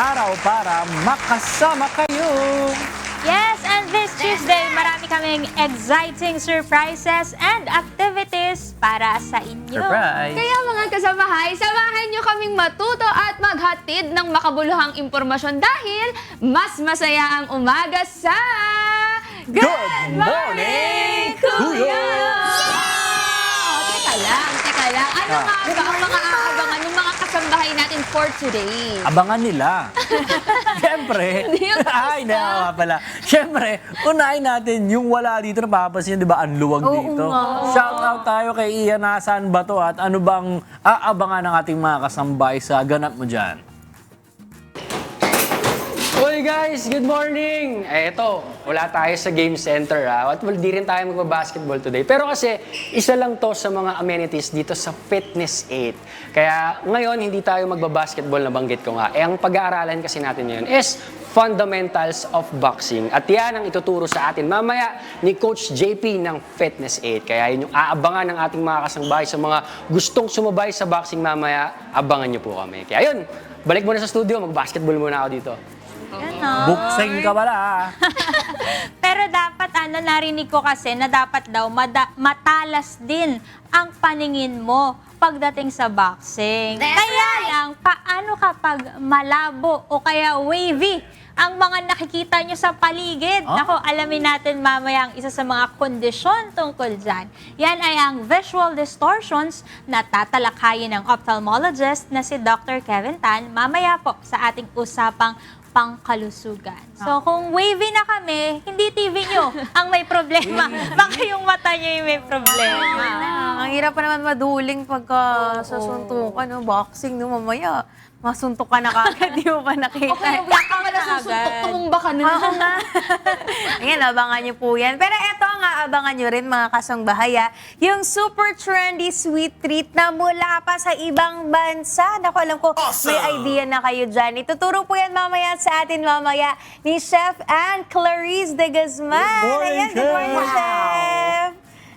araw para makasama kayo. Yes, and this Tuesday, marami kaming exciting surprises and activities para sa inyo. Surprise! Kaya mga kasamahay, samahan nyo kaming matuto at maghatid ng makabuluhang impormasyon dahil mas masaya ang umaga sa Good Morning, Kuya! Teka lang. Ano nga ba ang mga aabangan ng mga kasambahay natin for today? Abangan nila. Siyempre. Hindi yun Ay, hindi nga pala. Siyempre, unahin natin yung wala dito. Napapansin nyo, di ba, ang luwag dito. Shout out tayo kay Ian. Nasaan ba to at ano bang aabangan ng ating mga kasambay sa ganap mo dyan? Hoy guys, good morning! Eto, wala tayo sa game center at di rin tayo magbabasketball today. Pero kasi, isa lang to sa mga amenities dito sa Fitness 8. Kaya ngayon, hindi tayo magbabasketball, nabanggit ko nga. Ang pag-aaralan kasi natin ngayon is Fundamentals of Boxing. At yan ang ituturo sa atin mamaya ni Coach JP ng Fitness 8. Kaya yun yung aabangan ng ating mga kasangbahay sa mga gustong sumabay sa boxing mamaya, abangan nyo po kami. Kaya yun, balik muna sa studio, mag-basketball muna ako dito. Buksing ka pala. Pero dapat, narinig ko kasi na dapat daw matalas din ang paningin mo pagdating sa boxing. Kaya lang, paano kapag malabo o kaya wavy ang mga nakikita nyo sa paligid? Ako, alamin natin mamaya ang isa sa mga kondisyon tungkol dyan. Yan ay ang visual distortions na tatalakayin ng ophthalmologist na si Dr. Kevin Tan mamaya po sa ating usapang pangkalusugan. So, kung wavy na kami, hindi TV nyo ang may problema. Baka yung mata nyo yung may problema. Ang hirap pa naman maduling pagka sa suntukan, no? Boxing, no? Mamaya, masuntok ka na kagad, di mo pa nakita. Okay, wala ka wala susuntok, tumumba ka na. Oo nga. Ayan, abangan nyo po yan. Pero eto nga, abangan nyo rin mga kasangbahay, yung super trendy sweet treat na mula pa sa ibang bansa. Naku, alam ko, may idea na kayo dyan. Ituturo po yan mamaya sa atin mamaya ni Chef Ann Clarice de Guzman. Good morning, Ayan, good morning, Chef. Chef.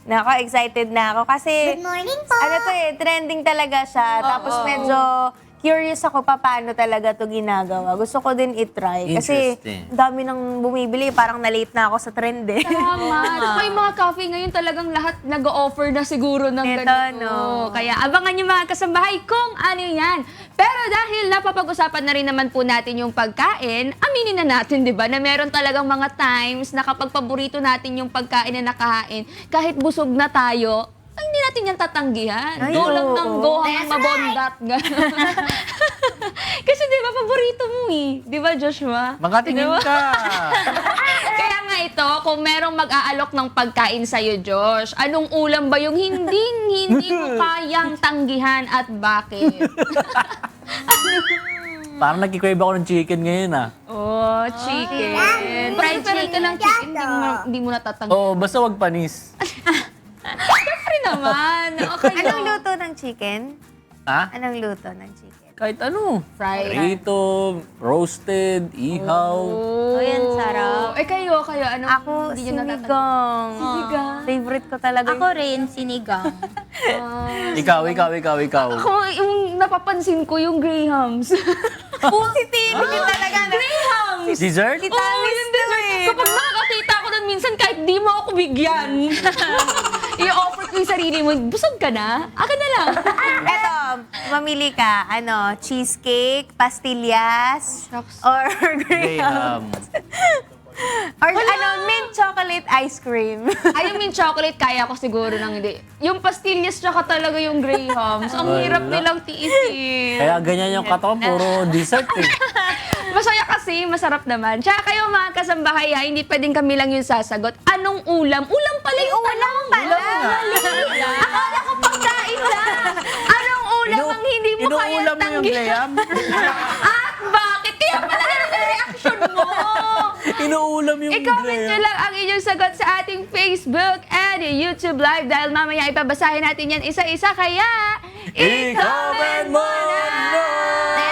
Nako, excited na ako kasi Good morning po. ano to trending talaga siya. Tapos medyo curious ako pa paano talaga to ginagawa. Gusto ko din i-try. Kasi Interesting. dami nang bumibili. Parang na-late na ako sa trend eh. Tama. Saka yung mga cafe ngayon talagang lahat nag-offer na siguro ng Ito, ganito. no? Kaya abangan yung mga kasambahay kung ano yan. Pero dahil napapag-usapan na rin naman po natin yung pagkain, aminin na natin, di ba, na meron talagang mga times na kapag paborito natin yung pagkain na nakahain, kahit busog na tayo, ay, hindi natin yan tatanggihan. Ay, Go lang oo. ng go hanggang mabondat. Kasi di ba, paborito mo eh. Di ba, Joshua? Makatingin Di ba? ka. Kaya nga ito, kung merong mag-aalok ng pagkain sa'yo, Josh, anong ulam ba yung hindi mo kayang tanggihan at bakit? Parang nagkikrave ako ng chicken ngayon Oh, chicken. Fried chicken ng chicken, hindi mo natatanggihan. Oo, basta wag panis. Siyempre naman. Okay. Anong luto ng chicken? Ha? Anong luto ng chicken? Kahit ano. Fried. Prito, roasted, ihaw. Oh, yan, sarap. Kayo, ano? Ako, hindi nyo natatanggihan? sinigang. Sinigang? Favorite ko talaga. Ako rin, sinigang. Ikaw. Ako, yung napapansin ko, yung Grahams. Si Tini talaga. Grahams! Dessert? Si Oo, Tamis yun to din. eh. Kapag nakakakita ako nun minsan, kahit di mo ako bigyan, i-offer ko yung sarili mo, busog ka na? Akin na lang. Eto, mamili ka. Ano, cheesecake, pastillas, Shucks. or Graham. or ano, mint chocolate ice cream. Ay, yung mint chocolate, kaya ko siguro nang hindi. Yung pastillas, tsaka talaga yung Grahams. Ang hirap Wala. nilang tiisin. Kaya ganyan yung katawan, puro dessert eh. Masaya kasi, masarap naman. Tsaka kayo mga kasambahay, hindi pwedeng kami lang yung sasagot. Anong ulam? Ulam pala yung ulam pala. Akala ko pagkain lang. Anong ulam ang hindi mo kaya Inuulam mo yung tanggihan? Graham? At bakit? Kaya pala ganun yung reaction mo. Inuulam yung I-comment nyo Graham. lang ang inyong sagot sa ating Facebook and YouTube Live dahil mamaya ibabasahin natin yan isa-isa. Kaya, I-comment mo na!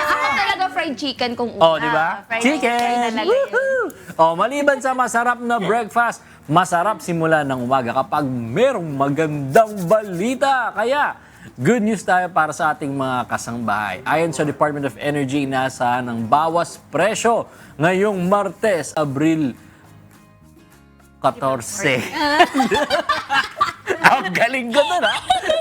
Ako talaga fried chicken kung Oh, di ba? fried Chicken! chicken talaga yun. Woohoo! Oh, maliban sa masarap na breakfast, masarap simula ng umaga kapag merong magandang balita. Kaya, good news tayo para sa ating mga kasangbahay. Ayon sa Department of Energy, inaasahan ng bawas presyo ngayong Martes, Abril 14. Ang galing ko doon,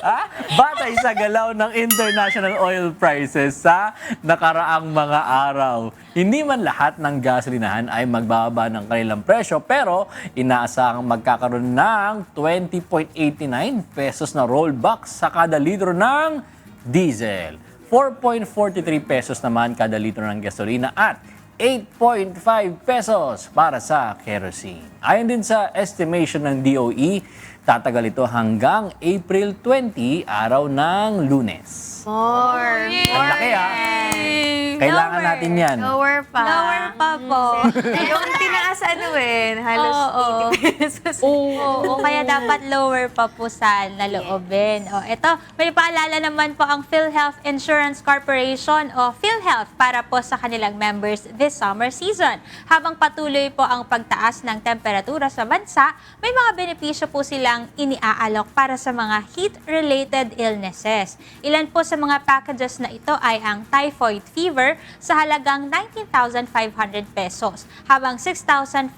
ha? Batay sa galaw ng international oil prices sa nakaraang mga araw. Hindi man lahat ng gasolinahan ay magbababa ng kanilang presyo, pero inaasahang magkakaroon ng 20.89 pesos na rollback sa kada litro ng diesel. 4.43 pesos naman kada litro ng gasolina at 8.5 pesos para sa kerosene. Ayon din sa estimation ng DOE, tatagal ito hanggang April 20, araw ng Lunes. More. Ang laki, ha? Kailangan Lower. natin yan. Lower pa. Lower pa po. Yung tinaas halos Oo. 80 pesos. Oo, kaya dapat lower pa po sa naloobin. O, ito, may paalala naman po ang PhilHealth Insurance Corporation o PhilHealth para po sa kanilang members this summer season. Habang patuloy po ang pagtaas ng temperatura sa bansa, may mga benepisyo po silang iniaalok para sa mga heat-related illnesses. Ilan po sa mga packages na ito ay ang typhoid fever sa halagang 19,500 pesos, habang 6,575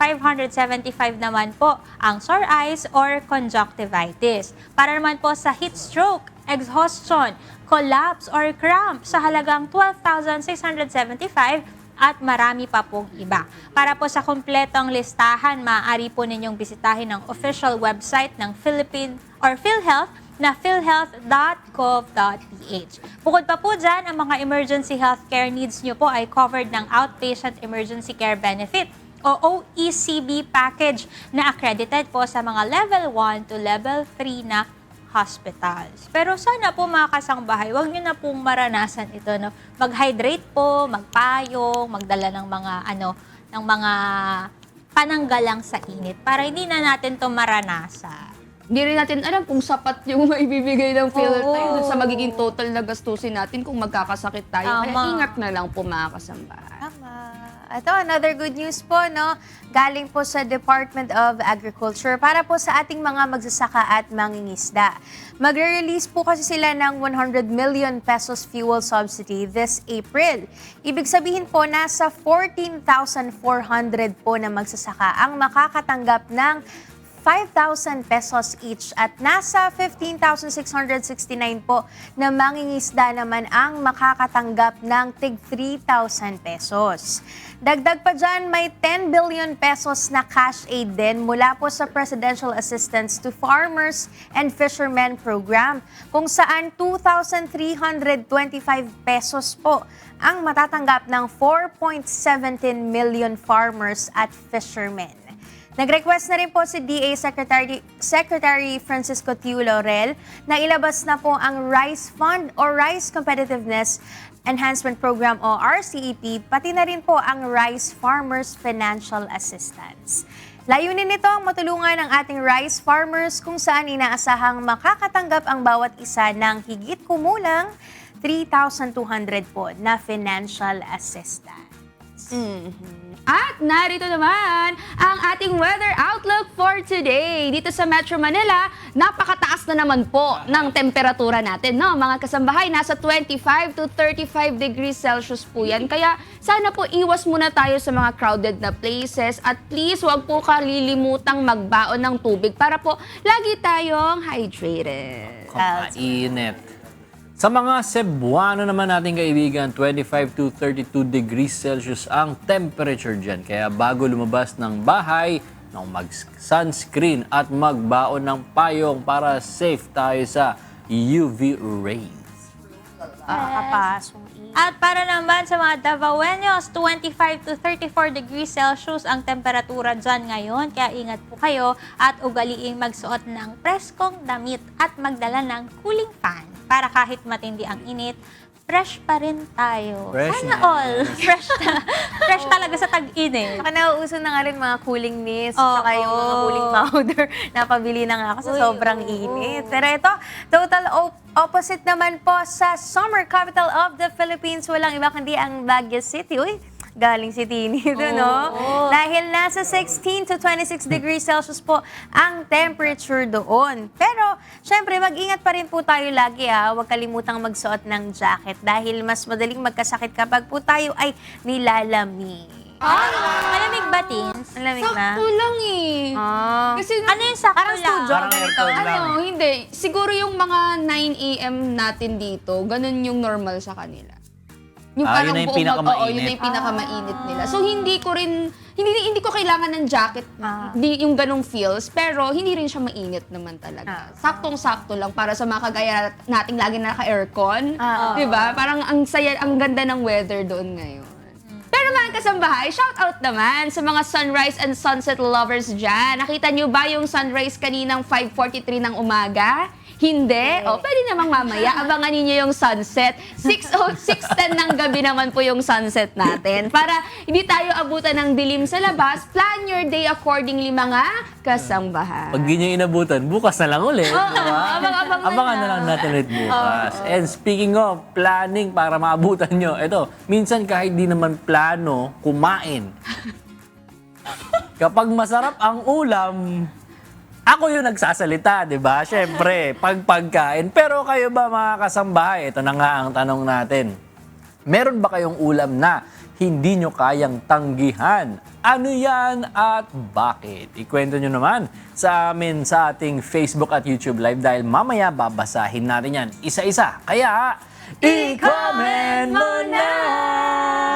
naman po ang sore eyes or conjunctivitis. Para naman po sa heat stroke, exhaustion, collapse or cramp sa halagang 12,675 at marami pa pong iba. Para po sa kumpletong listahan, maaari po ninyong bisitahin ang official website ng Philippine or PhilHealth na philhealth.gov.ph. Bukod pa po dyan, ang mga emergency healthcare needs nyo po ay covered ng Outpatient Emergency Care Benefit o OECB package na accredited po sa mga level 1 to level 3 na hospitals. Pero sana po mga kasangbahay, huwag nyo na pong maranasan ito. No? Mag-hydrate po, magpayong, magdala ng mga pananggalang sa init para hindi na natin to maranasan. Hindi rin natin alam kung sapat yung maibibigay ng PhilHealth Oo. tayo dun sa magiging total na gastusin natin kung magkakasakit tayo. Kaya Tama. ingat na lang po mga kasambahay. Tama. Ito, another good news po, no? Galing po sa Department of Agriculture para po sa ating mga magsasaka at mangingisda. Magre-release po kasi sila ng 100 million pesos fuel subsidy this April. Ibig sabihin po, nasa 14,400 po na magsasaka ang makakatanggap ng 5,000 pesos each at nasa 15,669 po na mangingisda naman ang makakatanggap ng tig 3,000 pesos. Dagdag pa dyan, may 10 billion pesos na cash aid din mula po sa Presidential Assistance to Farmers and Fishermen Program, kung saan 2,325 pesos po ang matatanggap ng 4.17 million farmers at fishermen. Nag-request na rin po si DA Secretary Francisco Tiu Laurel na ilabas na po ang Rice Fund o Rice Competitiveness Enhancement Program o RCEP, pati na rin po ang Rice Farmers Financial Assistance. Layunin nito ang matulungan ang ating rice farmers kung saan inaasahang makakatanggap ang bawat isa ng higit kumulang 3,200 po na financial assistance. At narito naman ang ating weather outlook for today. Dito sa Metro Manila, napakataas na naman po ng temperatura natin, no? Mga kasambahay, nasa 25 to 35 degrees Celsius po yan. Kaya sana po iwas muna tayo sa mga crowded na places at please huwag po kalilimutang magbaon ng tubig para po lagi tayong hydrated. Kainit. Sa mga Cebuano naman nating kaibigan, 25 to 32 degrees Celsius ang temperature dyan. Kaya bago lumabas ng bahay, mag-sunscreen at magbaon ng payong para safe tayo sa UV rays. Makakapasong At para naman sa mga Davaoenos, 25 to 34 degrees Celsius ang temperatura dyan ngayon. Kaya ingat po kayo at ugaliing magsuot ng preskong damit at magdala ng cooling fan para kahit matindi ang init, fresh pa rin tayo. Fresh Sana na. all. Fresh talaga sa tag-init. Saka nauuso na nga rin mga cooling mist, Oo. saka yung mga cooling powder. Napabili na nga ako sa Uy, sobrang oo. init. Pero ito, total opposite naman po sa summer capital of the Philippines. Walang iba kundi ang Baguio City. Uy, galing si Tini doon, no? Dahil nasa 16 to 26 degrees Celsius po ang temperature doon. Pero, syempre, mag-ingat pa rin po tayo lagi, ha? Huwag kalimutang magsuot ng jacket dahil mas madaling magkasakit kapag po tayo ay nilalamig. Malamig ba, Teens? Malamig na? Sakto lang eh. Ah. Kasi Ano yung sakto Parang lang? studio, Parang ganito. aircon lang. ano, hindi. Siguro yung mga 9 a.m. natin dito, ganun yung normal sa kanila. Yung Ah, yun na yung buong pinakamainit. oo, yun na yung pinakamainit nila. So hindi ko kailangan ng jacket, di yung ganong feels, pero hindi rin siya mainit naman talaga. Saktong-sakto lang para sa mga kagaya nating lagi naka-aircon. Di ba? Parang ang saya, ang ganda ng weather doon ngayon. Pero mga kasambahay, shout out naman sa mga sunrise and sunset lovers dyan. Nakita nyo ba yung sunrise kaninang 5:43 ng umaga? Hindi? O, pwede namang mamaya. Abangan ninyo yung sunset. 6:10 ng gabi naman po yung sunset natin. Para hindi tayo abutan ng dilim sa labas, plan your day accordingly, mga kasambahay. Pag di nyo inabutan, bukas na lang ulit. Diba? Abangan na lang natin ulit bukas. And speaking of planning para maabutan nyo, ito, minsan kahit di naman plano, kumain. Kapag masarap ang ulam, ako yung nagsasalita, di ba? Siyempre, pagkain. Pero kayo ba mga kasambahay? Ito na nga ang tanong natin. Meron ba kayong ulam na hindi nyo kayang tanggihan? Ano yan at bakit? Ikwento nyo naman sa amin sa ating Facebook at YouTube Live dahil mamaya babasahin natin yan isa-isa. Kaya, i-comment mo na!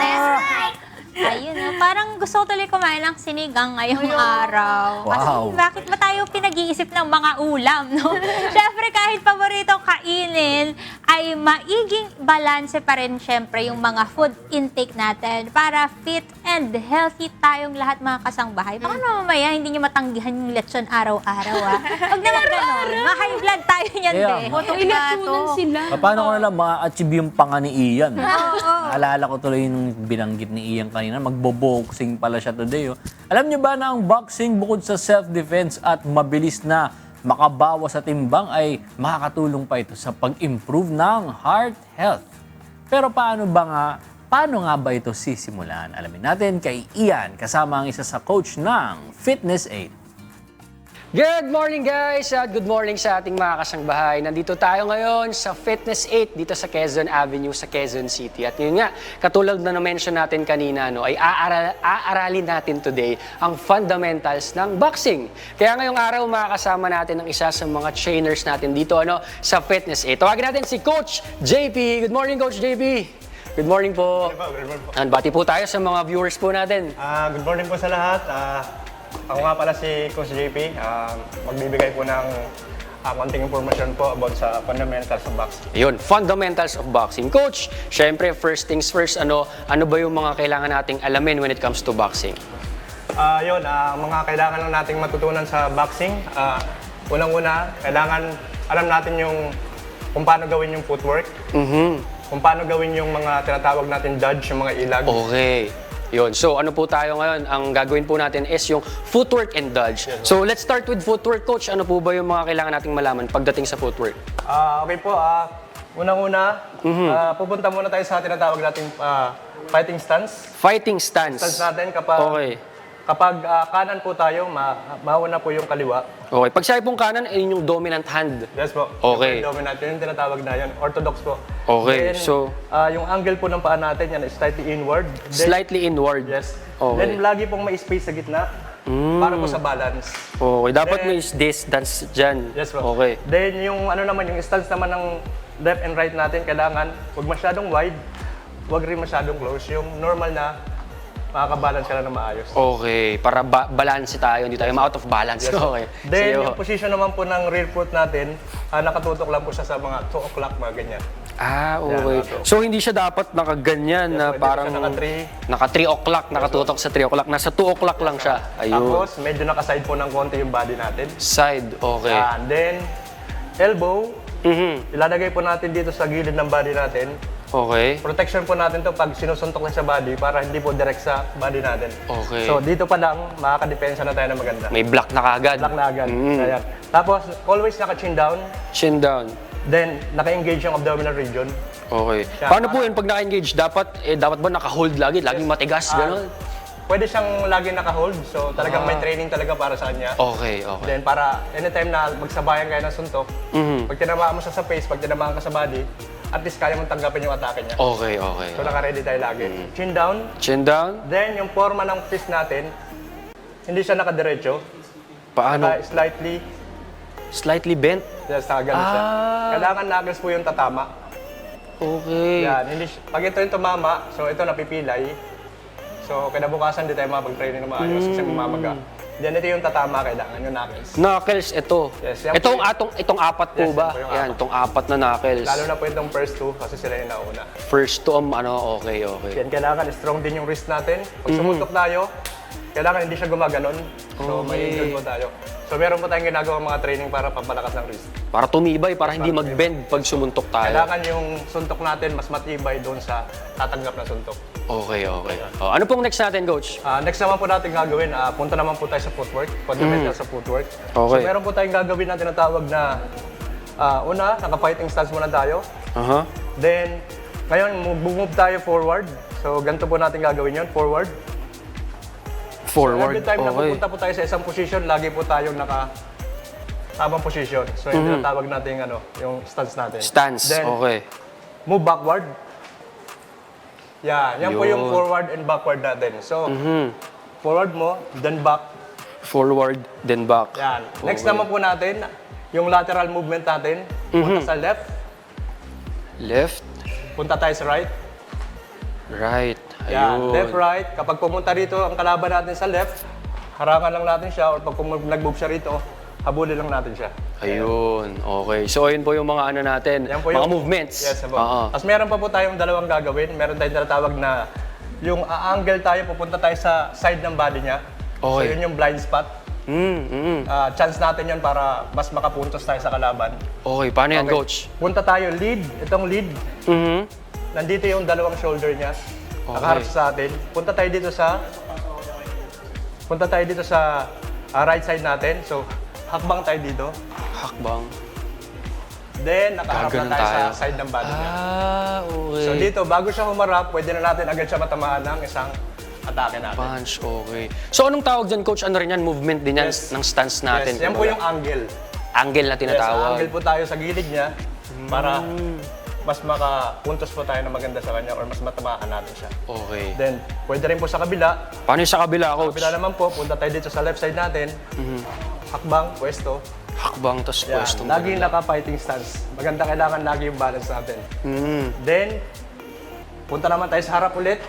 That's right! Ayun, parang gusto ko tuloy kumain ng sinigang ngayong araw. Wow. Kasi bakit ba tayo pinag-iisip ng mga ulam, no? Siyempre, kahit paboritong kainin, ay maiging balanse pa rin siyempre yung mga food intake natin para fit and healthy tayong lahat mga kasangbahay. Baka naman mamaya hindi nyo matanggihan yung lechon araw-araw, ah. Huwag naman ganun. Ma-high blood tayo niyan, Kaya, be. Botong Ilatunan plato. sila. Paano ko nalang ma-achieve yung panga ni Ian? Naalala ko tuloy nung binanggit ni Ian kanina, magbo-boxing pala siya today. Oh. Alam niyo ba na ang boxing bukod sa self-defense at mabilis na makabawas sa timbang ay makakatulong pa ito sa pag-improve ng heart health. Pero paano nga ba ito sisimulan? Alamin natin kay Ian kasama ang isa sa coach ng Fitness 8. Good morning guys at good morning sa ating mga kasangbahay. Nandito tayo ngayon sa Fitness 8 dito sa Quezon Avenue sa Quezon City. At yun nga, katulad na na-mention natin kanina, no, ay aaralin natin today ang fundamentals ng boxing. Kaya ngayong araw makakasama natin ang isa sa mga trainers natin dito sa Fitness 8. Tawagin natin si Coach JP. Good morning Coach JP. Good morning po. Good morning po. And bati po tayo sa mga viewers po natin. Good morning po sa lahat. Ako nga pala si Coach JP. Magbibigay po ng konting information po about sa fundamentals of boxing. Ayun, fundamentals of boxing. Coach, syempre first things first, ano ba yung mga kailangan nating alamin when it comes to boxing? Mga kailangan lang nating matutunan sa boxing. Unang-una, kailangan alam natin kung paano gawin yung footwork. Kung paano gawin yung mga tinatawag natin dodge, yung mga ilag. Okay. Yun. So, ano po tayo ngayon? Ang gagawin po natin is yung footwork and dodge. So, let's start with footwork, Coach. Ano po ba yung mga kailangan nating malaman pagdating sa footwork? Okay po, unang-una, pupunta muna tayo sa tinatawag nating fighting stance. Fighting stance. Stance natin kapag kanan po tayo, mauna po yung kaliwa. Okay. Pag sabi pong kanan, ay yung dominant hand. Yes po. Okay. Yung dominant, yun yung tinatawag na yun. Orthodox po. Okay, Then, so- yung angle po ng paa natin, yan is slightly inward. Then, Slightly inward. Yes. Okay. Then lagi pong may space sa gitna para po sa balance. Okay. Dapat Then- may distance dyan. Yes po. Okay. Then yung yung stance naman ng left and right natin, kailangan huwag masyadong wide, huwag rin masyadong close. Yung normal na makakabalance ka lang na maayos. Okay. Para balance tayo, hindi tayo ma-out of balance. Yes, po. Okay. Then Sige, yung position naman po ng rear foot natin, nakatutok lang po siya sa mga 2 o'clock, mga ganyan. Okay. Yan, So, hindi siya dapat nakaganyan na pwede parang siya naka 3 o'clock, nakatutok sa 3 o'clock. Nasa 2 o'clock lang siya. Ayun. Tapos medyo nakaside po ng konti yung body natin. Side. Okay. And then, elbow, Mhm. ilalagay po natin dito sa gilid ng body natin. Okay. Protection po natin to pag sinusuntok lang sa body para hindi po direct sa body natin. Okay. So dito pa lang, makakadepensa na tayo ng maganda. May block na kagad. Black na agad. Mm. Ayan. Tapos, always naka-chin down. Chin down. Then, naka-engage yung abdominal region. Okay. Siya, Paano po yun pag naka-engage? Dapat ba naka-hold lagi? Laging matigas, gano'n? Pwede siyang lagi naka-hold. So, talagang may training talaga para sa kanya. Okay, okay. Then, para anytime na magsabayan kayo ng suntok, pag tinamaan mo siya sa face, pag tinamaan ka sa body, at least kaya mong tanggapin yung atake niya. Okay, okay. So, naka-ready tayo lagi. Chin down. Chin down. Then, yung forma ng fist natin, hindi siya nakadiretso. Paano? Slightly Slightly bent? yes, ganun siya. Kailangan knuckles po yung tatama. Okay. Yan, pag ito yung tumama, so ito napipilay. So, kinabukasan di tayo mapag-training na maayos kasi mamaga. Then, ito yung tatama, kailangan yung knuckles. Knuckles, ito. Yes, yan Itong, po itong apat po Yes, ba? yan po yung Yan, apat. itong apat na knuckles. Lalo na po itong first two kasi sila yung nauna. First to, okay, okay. Yan, kailangan strong din yung wrist natin. Pag sumuntok tayo, kailangan hindi siya gumaganon. So, may injured po tayo. So, meron po tayong ginagawa mga training para pampalakas ng wrist. Para tumibay, para hindi mag-bend pag sumuntok tayo. Kailangan yung suntok natin mas matibay doon sa tatanggap na suntok. Okay, okay. Oh, ano pong next natin, Coach? Next naman po natin gagawin, punta naman po tayo sa footwork, fundamental sa footwork. Okay. So meron po tayong gagawin na tinatawag na, una, naka-fighting stance muna tayo. Aha. Then, ngayon, move tayo forward. So ganito po natin gagawin yun, forward. Forward, Every time na okay. pupunta po tayo sa isang position, lagi po tayong naka-tabang position. So yung tinatawag natin yung stance natin. Stance, Then, okay. move backward. Yan po yung Yun. forward and backward natin. So, forward mo, then back. Forward, then back. Yan. Next Okay. naman po natin, yung lateral movement natin. Punta sa left, Left, punta tayo sa right. right. Yan, Ayun. left, right. Kapag pumunta dito ang kalaban natin sa left, harangan lang natin siya or pag nag-move siya rito, habulin lang natin siya. Ayun, okay. So, ayun po yung mga ano natin, Yan po mga yung movements. Yes, po. Oo. Tapos meron pa po tayong dalawang gagawin. Meron tayong tinatawag na yung angle tayo, pupunta tayo sa side ng body niya. So Okay. yun yung blind spot. Chance natin yun para mas makapuntos tayo sa kalaban. Okay, paano yan, Okay. Coach? Punta tayo lead, itong lead. Nandito yung dalawang shoulder niya. Nakaharap sa atin. Punta tayo dito sa right side natin. So, hakbang tayo dito. Hakbang. Then, nakaharap Gaganon na tayo sa tayo. side ng body niya. Okay. So, dito, bago siya humarap, pwede na natin agad siya matamaan ng isang atake natin. Punch, okay. So, anong tawag dyan, Coach? Ano rin yan? Movement din yan Yes. ng stance natin? Yes, yan po kumbaga. yung angle. Angle na Yes, tinatawag. angle po tayo sa gilid niya para mas makapuntos po tayo na maganda sa kanya or mas matamaan natin siya. Okay. Then, pwede rin po sa kabila. Paano yung sa kabila, Coach? Kabila naman po, punta tayo dito sa left side natin. Hakbang, pwesto. Hakbang, tas Yan, pwesto. lagi naka-fighting stance. Maganda, kailangan lagi yung balance natin. Then, punta naman tayo sa harap ulit.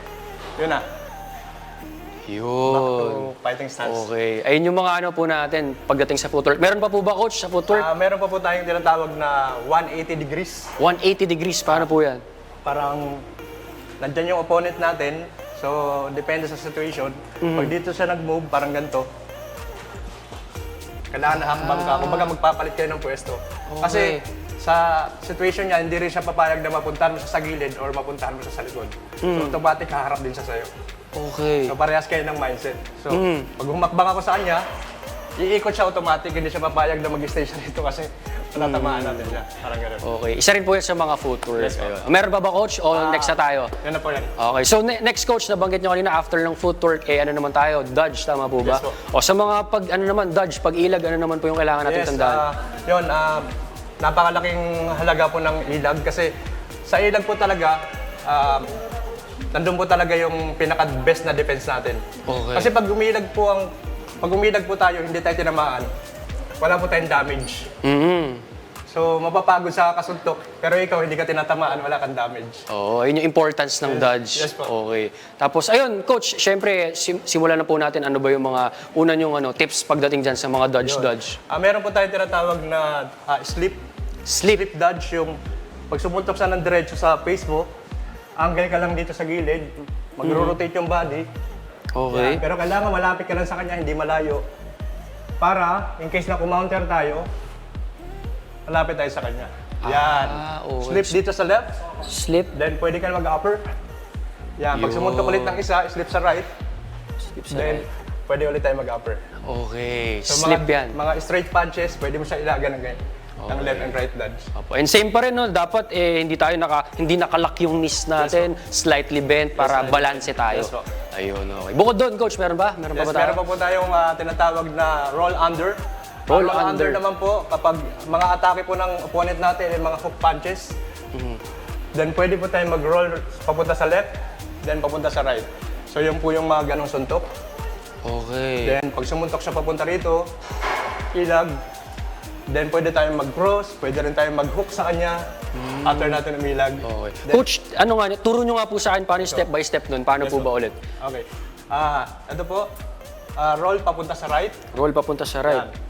Yun na, back Yun. to fighting stance. Okay. Ayun yung mga ano po natin pagdating sa footwork. Meron pa po ba, Coach, sa footwork? Meron pa po tayong tinatawag na 180 degrees. 180 degrees, paano po yan? Parang nandyan yung opponent natin. So, depende sa situation. Pag dito siya nag-move, parang ganito. Kailangan hakbang ka. Kumbaga magpapalit kayo ng pwesto. Kasi sa situation niya, hindi rin siya papayag na mapuntahan mo siya sa gilid or mapuntahan mo siya sa likod. So, automatic haharap din siya sa'yo. Okay. So, parehas kayo ng mindset. So, pag humakbang ako sa kanya, iikot siya automatic. Hindi siya papayag na mag-stay siya dito kasi tamaan natin siya. Parang gano'n. Okay. Isa rin po yan sa mga footwork. Yes, po. Ayun. Meron pa ba, Coach? O next na tayo? Yan na po yan. Okay. So, next, Coach, nabanggit nyo kanina, after ng footwork, ano naman tayo? Dodge, tama po ba? Yes, po. O sa mga dodge, pag-ilag, ano naman po yung kailangan natin tandaan? Yun, napakalaking halaga po ng ilag kasi sa ilag po talaga, nandun po talaga yung pinaka-best na defense natin. Okay. Kasi pag umilag po tayo, hindi tayo tinamaan, wala po tayong damage. So, mapapagod sa kasuntok, pero ikaw hindi ka tinatamaan, wala kang damage. Oo, ayun yung importance ng dodge. Yes po. Okay. Tapos, ayun, Coach, syempre, simulan na po natin ano ba yung mga una yung tips pagdating dyan sa mga dodge. Meron po tayong tinatawag na slip. Slip dodge, yung pag sumuntok sa ng diretso sa face mo, angle ka lang dito sa gilid, magro-rotate yung body. Okay. Yan. Pero kailangan malapit ka lang sa kanya, hindi malayo. Para, in case na kumounter tayo, malapit tayo sa kanya. Yan. Okay. Slip dito sa left, Slip. then pwede ka na mag-upper. Yan. Pag Yun. sumuntok ulit ng isa, slip sa right, Slip sa then pwede ulit tayo mag-upper. Okay. So, Slip yan. Mga straight punches, pwede mo siya ilagan ng ganyan. ng left and right dodge. Opo. And same pa rin, no? Dapat hindi nakalak yung knees natin, slightly bent para slightly balanse tayo. Yes, po. Ayun, okay. Bukod doon, coach, meron ba? Meron pa Yes, ba tayo? meron pa po tayong tinatawag na roll under. Roll Roll under. under naman po, kapag mga atake po ng opponent natin ay mga hook punches, then pwede po tayong mag-roll papunta sa left, then papunta sa right. So yun po yung mga ganong suntok. Okay. Then pag sumuntok siya papunta rito, ilag, then pwede tayong mag-cross, pwede rin tayong mag-hook sa kanya after natin umilag. Okay. Then- Coach, ano nga, turo nyo nga po sa akin paano yung step by step nun. Paano Yes, po ba ulit? Okay. Ito po, roll papunta sa right. Roll papunta sa right. Yan.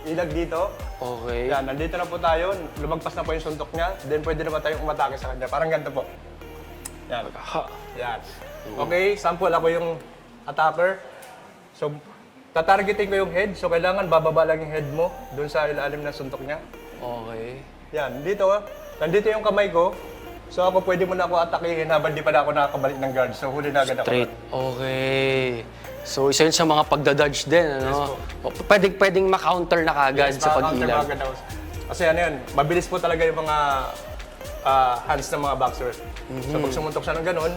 Ilag dito. Okay. Yan, nandito na po tayo. Lumagpas na po yung suntok niya. Then pwede naman tayong umatake sa kanya. Parang ganito po. Yan. Ha. Yan. Okay, sample ako yung attacker. So, tatargeting ko yung head. So, kailangan bababa lang yung head mo dun sa ilalim ng suntok niya. Okay. Yan, dito. Nandito yung kamay ko. So, ako pwede mo na ako atakihin habang di pa na ako nakakabalik ng guard. So, huli na agad ako. Straight. Okay. So, isa yun sa mga pagdadodge din, ano? Pwedeng ma-counter na kagad sa Counter pag-ilag. agad ako. Kasi ano yun, mabilis po talaga yung mga hands ng mga boxer. So, pag sumuntok siya ng ganun,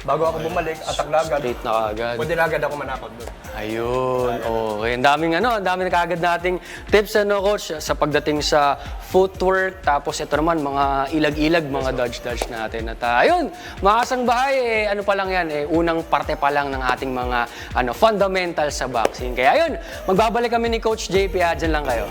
bago ako bumalik, attack na agad. Straight na kagad. Pwede na agad ako manakot doon. Ayun, okay. Ang daming kagad nating tips, ano, coach, sa pagdating sa footwork. Tapos ito naman, mga ilag-ilag, mga dodge-dodge natin. At ayun, mga kasangbahay, ano pa lang yan, unang parte pa lang ng ating mga fundamentals sa boxing. Kaya ayun, magbabalik kami ni Coach JP, dyan lang kayo.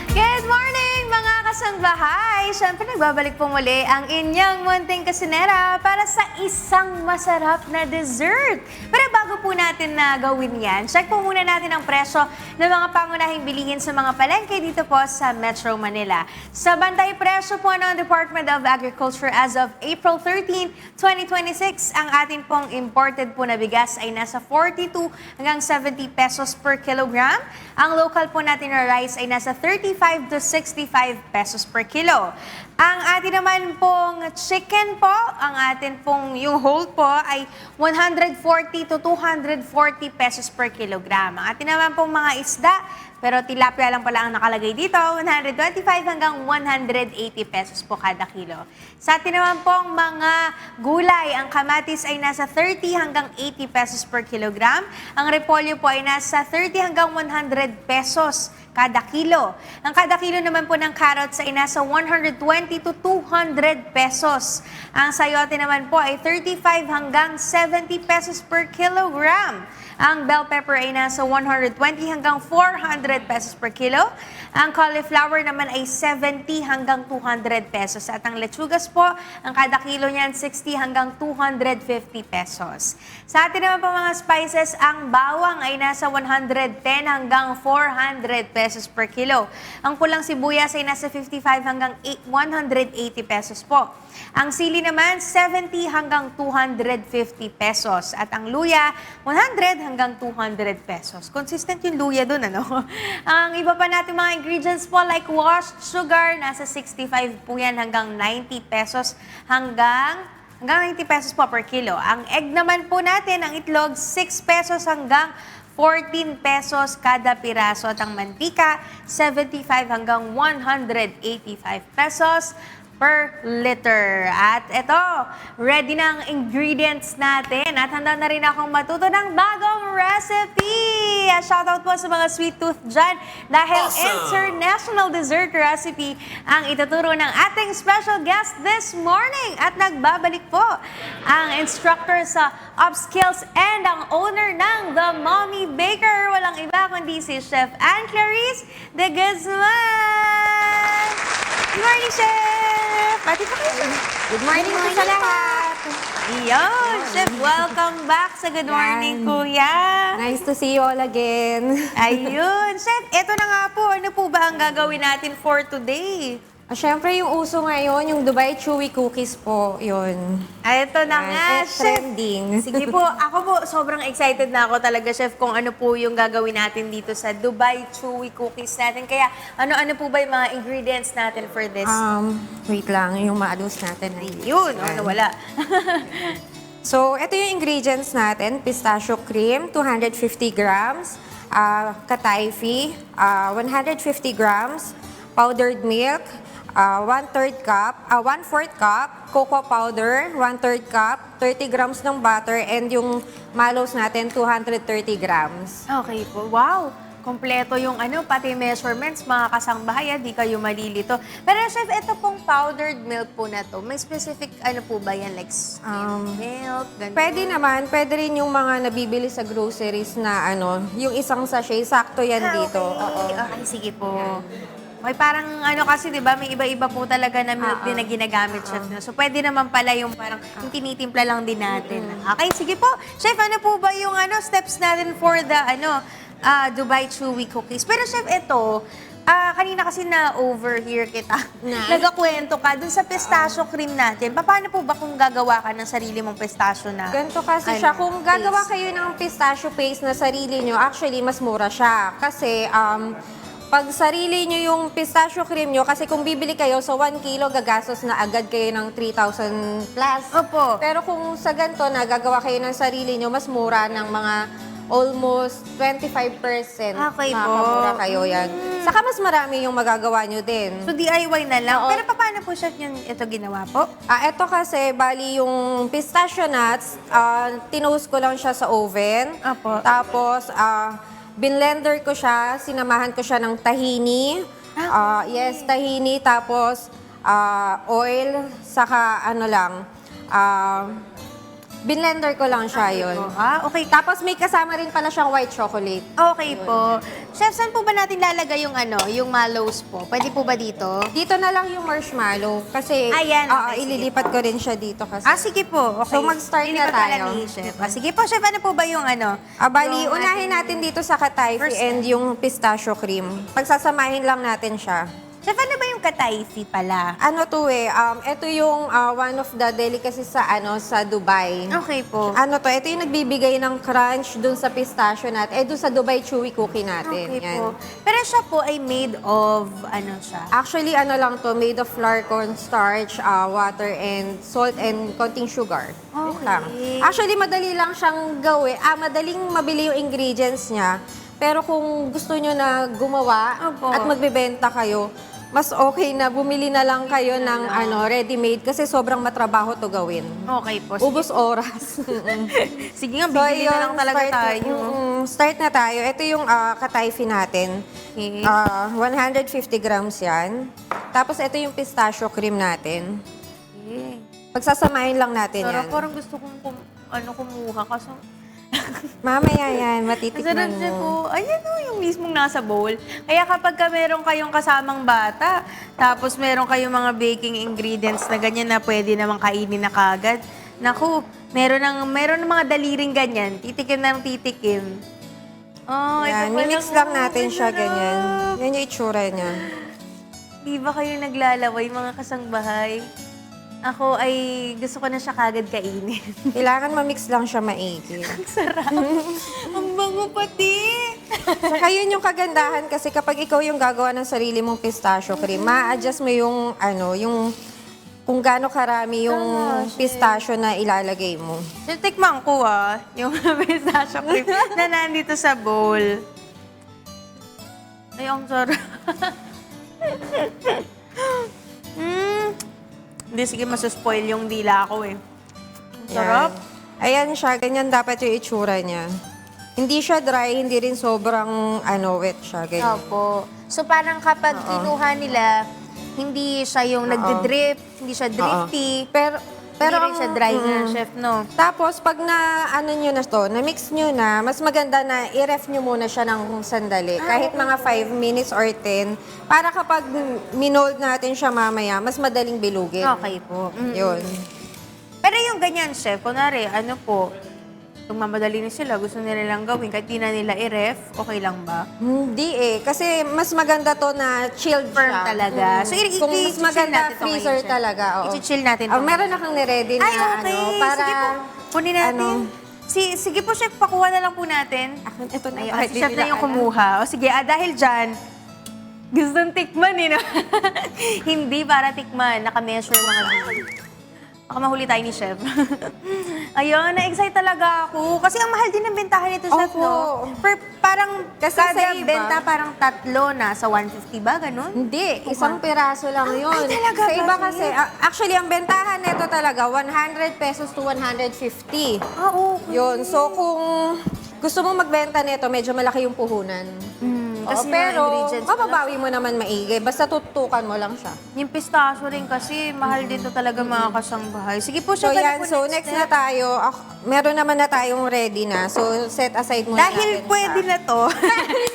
Good morning, mga kasangbahay! Siyempre, nagbabalik po muli ang inyong munting kasinera para sa isang masarap na dessert. Pero bago po natin na gawin yan, check po muna natin ang presyo ng mga pangunahing bilihin sa mga palengke dito po sa Metro Manila. Sa bantay presyo po ng Department of Agriculture as of April 13, 2026, ang atin pong imported po na bigas ay nasa 42 hanggang 70 pesos per kilogram. Ang local po natin na rice ay nasa 35 to 65 pesos per kilo. Ang atin naman pong chicken po, ang atin pong yung whole po ay 140 to 240 pesos per kilogram. Ang atin naman pong mga isda, pero tilapia lang pala ang nakalagay dito, 125 hanggang 180 pesos po kada kilo. Sa atin naman pong mga gulay, ang kamatis ay nasa 30 hanggang 80 pesos per kilogram. Ang repolyo po ay nasa 30 hanggang 100 pesos kada kilo. Ang kada kilo naman po ng carrots ay nasa 120 to 200 pesos. Ang sayote naman po ay 35 hanggang 70 pesos per kilogram. Ang bell pepper ay nasa 120 hanggang 400 pesos per kilo. Ang cauliflower naman ay 70 hanggang 200 pesos. At ang lechugas po, ang kada kilo niyan 60 hanggang 250 pesos. Sa atin naman po mga spices, ang bawang ay nasa 110 hanggang 400 pesos per kilo. Ang pulang sibuyas ay nasa 55 hanggang 180 pesos po. Ang sili naman, 70 hanggang 250 pesos. At ang luya, 100 hanggang 200 pesos. Consistent yung luya dun, ano? Ang iba pa natin mga ingredients po like washed sugar, nasa 65 po yan hanggang 90 pesos hanggang 90 pesos po per kilo. Ang egg naman po natin, ang itlog, 6 pesos hanggang 14 pesos kada piraso. At ang mantika, 75 hanggang 185 pesos per liter. At eto, ready na ang ingredients natin. At handa na rin akong matuto ng bagong recipe. Shoutout po sa mga sweet tooth dyan dahil international dessert recipe ang ituturo ng ating special guest this morning. At nagbabalik po ang instructor sa Upskills and ang owner ng The Mommy Baker. Walang iba kundi si Chef Ann Clarice de Guzman. Good morning, Chef! Pati pa kayo, Chef. Good morning po sa lahat. Iyon, Chef, welcome back sa Good Morning, Kuya. Nice to see you all again. Ayun, Chef, eto na nga po. Ano po ba ang gagawin natin for today? Siyempre, yung uso ngayon, yung Dubai Chewy Cookies po, yun. Ay, ito na Yan, nga, it's Chef. trending. Sige po, ako po, sobrang excited na ako talaga, Chef, kung ano po yung gagawin natin dito sa Dubai Chewy Cookies natin. Kaya, ano-ano po ba yung mga ingredients natin for this? Wait lang, yung maalos natin. Yun, nawala. So, ito yung ingredients natin. Pistachio cream, 250 grams. Katayfi, 150 grams. Powdered milk, 1/4 cup. 1/4 cup. Cocoa powder, 1/3 cup. 30 grams ng butter. And yung mallows natin, 230 grams. Okay po. Wow! Kompleto yung pati measurements, mga kasangbahay, di kayo malilito. Pero Chef, ito pong powdered milk po na to, may specific po ba yan? Like skimmed milk? Ganun? Pwede naman, pwede rin yung mga nabibili sa groceries na yung isang sachet, sakto yan dito. Okay. Okay, sige po. Okay, parang kasi, di ba, may iba-iba po talaga na milk din na ginagamit, Chef. No? So, pwede naman pala yung parang yung tinitimpla lang din natin. Okay, sige po. Chef, ano po ba yung steps natin for the Dubai Chewy Cookies? Pero Chef, ito, kanina kasi na-overhear kita. Nagakwento ka dun sa pistachio cream natin. Paano po ba kung gagawa ka ng sarili mong pistachio na? Ganito kasi siya. Kung gagawa kayo ng pistachio paste na sarili nyo, actually, mas mura siya. Kasi, pag sarili nyo yung pistachio cream nyo, kasi kung bibili kayo sa 1 kilo, gagastos na agad kayo ng 3,000 plus. Opo. Pero kung sa ganito na gagawa kayo ng sarili nyo, mas mura ng mga almost 25%. Okay po. Makakamura kayo yan. Saka mas marami yung magagawa nyo din. So, DIY na lang. Oo. Pero paano po, Chef, ito ginawa po? Ito kasi, bali yung pistachio nuts, tinoast ko lang siya sa oven. Apo. Tapos, binlender ko siya, sinamahan ko siya ng tahini. Yes, tahini. Tapos, oil, saka binlender ko lang siya yun. Okay. Tapos, may kasama rin pala siyang white chocolate. Okay po. Chef, saan po ba natin lalagay yung yung mallows po? Pwede po ba dito? Dito na lang yung marshmallow. Kasi, Ayan, okay, ililipat ko rin siya dito kasi. Sige po. Okay. So, mag-start na Lilipat pala tayo. ni Chef. Sige po, Chef, ano po ba yung Bali, yung unahin natin dito sa katayfi First, and yung pistachio cream. Pagsasamahin lang natin siya. Chef, ano ba yung katayfi pala? Ito yung one of the delicacies sa Dubai. Okay po. Ito yung nagbibigay ng crunch dun sa pistachio natin. Dun sa Dubai Chewy Cookie natin. Okay Yan. po. Pero siya po ay made of, siya? Actually, lang to, made of flour, cornstarch, water, and salt, and konting sugar. Yun Okay. lang. Actually, madali lang siyang gawin. Madaling mabili yung ingredients niya. Pero kung gusto nyo na gumawa Opo. at magbebenta kayo, mas okay na bumili na lang kayo ng ready-made kasi sobrang matrabaho to gawin. Okay po. Sige, Ubus oras. sige nga, bibili na lang talaga tayo. Start na tayo. Ito yung katayfi natin. Okay. 150 grams yan. Tapos ito yung pistachio cream natin. Okay. Pagsasamahin lang natin yan. Sarap, parang gusto kong kumuha. Kaso, Mamaya yan, ang matitikman sarap siya mo. po. Ayan yung mismong nasa bowl. Kaya kapag meron kayong kasamang bata, tapos meron kayong mga baking ingredients na ganyan na pwede namang kainin na kagad, naku, meron ng mga daliring ganyan. Titikim ng titikim. Oh, Yan, ito pala mimix po. lang natin siya Masarap. ganyan. Yan yung itsura niya. Di ba kayo naglalaway, mga kasangbahay? Ako ay gusto ko na siya kagad kainin. Kailangan mamix lang siya maigi. Ang bango pati! Saka yun yung kagandahan kasi kapag ikaw yung gagawa ng sarili mong pistachio cream, ma-adjust mo yung yung kung gaano karami yung pistachio na ilalagay mo. So, tikman ko yung pistachio cream na nandito sa bowl. Ay, ang sarap. Hindi, sige, masuspoil yung dila ko Ang sarap. Yan. Ayan siya, ganyan dapat yung itsura niya. Hindi siya dry, hindi rin sobrang wet siya, ganyan. Opo. So, parang kapag kinuha nila, hindi siya yung nagdi-drip, hindi siya drifty. Pero Pero hindi rin siya dry na, Chef, no? Tapos, pag nyo na to, na-mix nyo na, mas maganda na i-ref nyo muna siya ng sandali. Kahit mga 5 minutes or 10. Para kapag minold natin siya mamaya, mas madaling bilugin. Okay po. Yun. Pero yung ganyan, Chef, kunwari, Magmamadali na sila, gusto nila lang gawin, kahit di na nila i-ref, okay lang ba? Hindi kasi mas maganda to na chilled Firm siya. talaga. So, Kung mas i-chill maganda, natin to freezer ngayon, Chef. talaga. Oo. I-chill natin to Meron ngayon. akong niready na Ay, okay. para... Sige po, kunin natin. ano, Sige po, Chef, pakuha na lang po natin. ito na. Ay, kahit si Chef di na nila yung alam. kumuha. O sige, dahil dyan, gustong tikman no? Hindi para tikman, naka-measure mga baka mahuli tayo ni Chef. Ayun, na-excite talaga ako. Kasi ang mahal din ng bentahan nito, Chef, Opo. no? Parang Kasi kada sa iba- benta, parang tatlo na sa 150 ba, ganun? Hindi, isang piraso lang yun. Ay, talaga Sa ba, iba Chef? kasi, actually, ang bentahan nito talaga, 100 pesos to 150. Ah, okay. Yun. So, kung gusto mo magbenta nito, medyo malaki yung puhunan. Kasi Oo, mga pero, ingredients pala. mababawi mo naman maigi. Basta tutukan mo lang siya. Yung pistachio rin kasi, mahal din to talaga mga kasangbahay. Sige po, So, Chef, ano yan. po So, next na step? tayo. Meron naman na tayong ready na. So, set aside muna Dahil natin pwede siya. na to.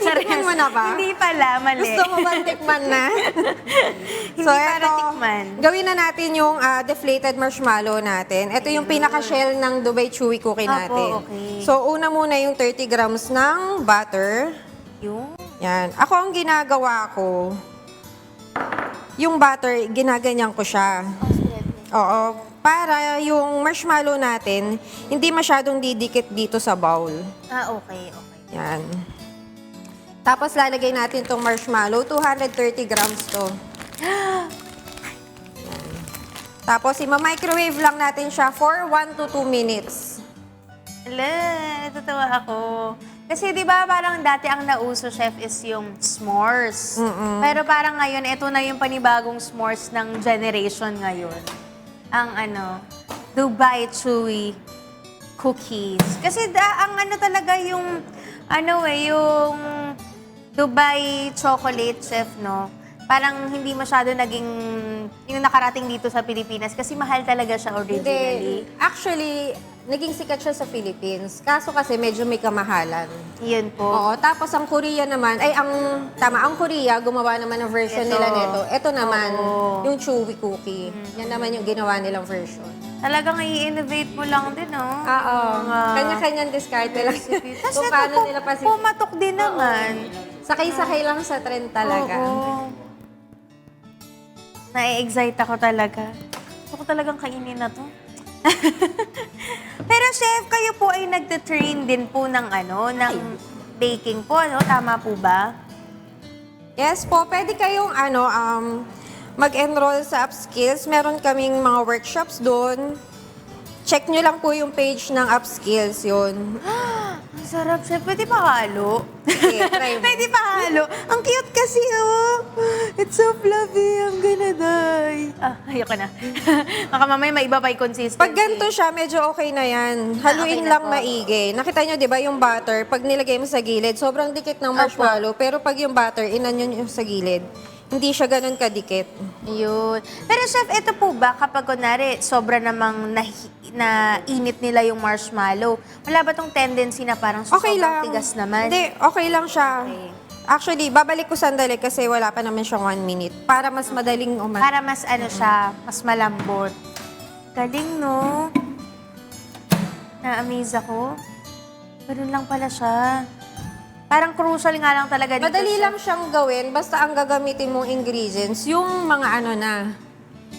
Tikman mo na ba? Hindi pala, mali. Gusto mo ba tikman na? Hindi para tikman. Gawin na natin yung deflated marshmallow natin. Ito yung pinaka-shell ng Dubai Chewy Cookie Opo, natin. okay. So, una muna yung 30 grams ng butter. Yung Yan. Ako ang ginagawa ko, yung butter, ginaganyan ko siya. Oo. Para yung marshmallow natin, hindi masyadong didikit dito sa bowl. okay. Yan. Tapos lalagay natin tong marshmallow, 230 grams to. Yan. Tapos ima-microwave lang natin siya for 1 to 2 minutes. Ala, natutuwa ako. Kasi di ba parang dati ang nauso, Chef, is yung s'mores. Pero parang ngayon, ito na yung panibagong s'mores ng generation ngayon. Ang Dubai Chewy Cookies. Kasi ang talaga yung, yung Dubai chocolate, Chef, no? Parang hindi masyado naging, yung nakarating dito sa Pilipinas kasi mahal talaga siya originally. Hindi. Actually, naging sikat siya sa Philippines. Kaso kasi medyo may kamahalan. Yun po. Oo, tapos ang Korea naman, ang Korea, gumawa naman ng version Ito. nila nito. Ito naman, Oo. yung chewy cookie. Yan naman yung ginawa nilang version. Talagang i-innovate mo lang din, no? Oo. Kanya-kanyang diskarte lang. Tapos Kung ito, paano nila pa pumatok din naman. Sakay-sakay lang sa trend talaga. Oo. Na-excite ako talaga. Gusto ko talagang kainin na to. Pero Chef, kayo po ay nagte-train din po ng ng baking po, Tama po ba? Yes po, pwede kayong mag-enroll sa Upskills. Meron kaming mga workshops doon. Check nyo lang po yung page ng Upskills yun. Ang sarap, Chef. Pwede pa halo? Okay, try mo. Pwede pa halo. Ang cute kasi, It's so fluffy. Ang ganaday. Ayoko na. Baka mamaya may iba pa yung consistency. Pag ganito siya, medyo okay na yan. Haluin okay na lang po. maigi. Nakita nyo, di ba, yung butter, pag nilagay mo sa gilid, sobrang dikit ng marshmallow. Pero pag yung butter, inanyo nyo sa gilid, hindi siya ganun kadikit. Yun. Pero Chef, ito po ba, kapag kunwari, sobra namang init nila yung marshmallow, wala ba tong tendency na parang Okay sobrang lang. tigas naman? Hindi, okay lang siya. Okay. Actually, babalik ko sandali kasi wala pa naman siyang 1 minute. Para mas madaling Para mas siya, mas malambot. Galing, no? Na-amaze ako. Ganun lang pala siya. Parang crucial nga lang talaga dito. Madali Chef. lang siyang gawin, basta ang gagamitin mong ingredients, yung mga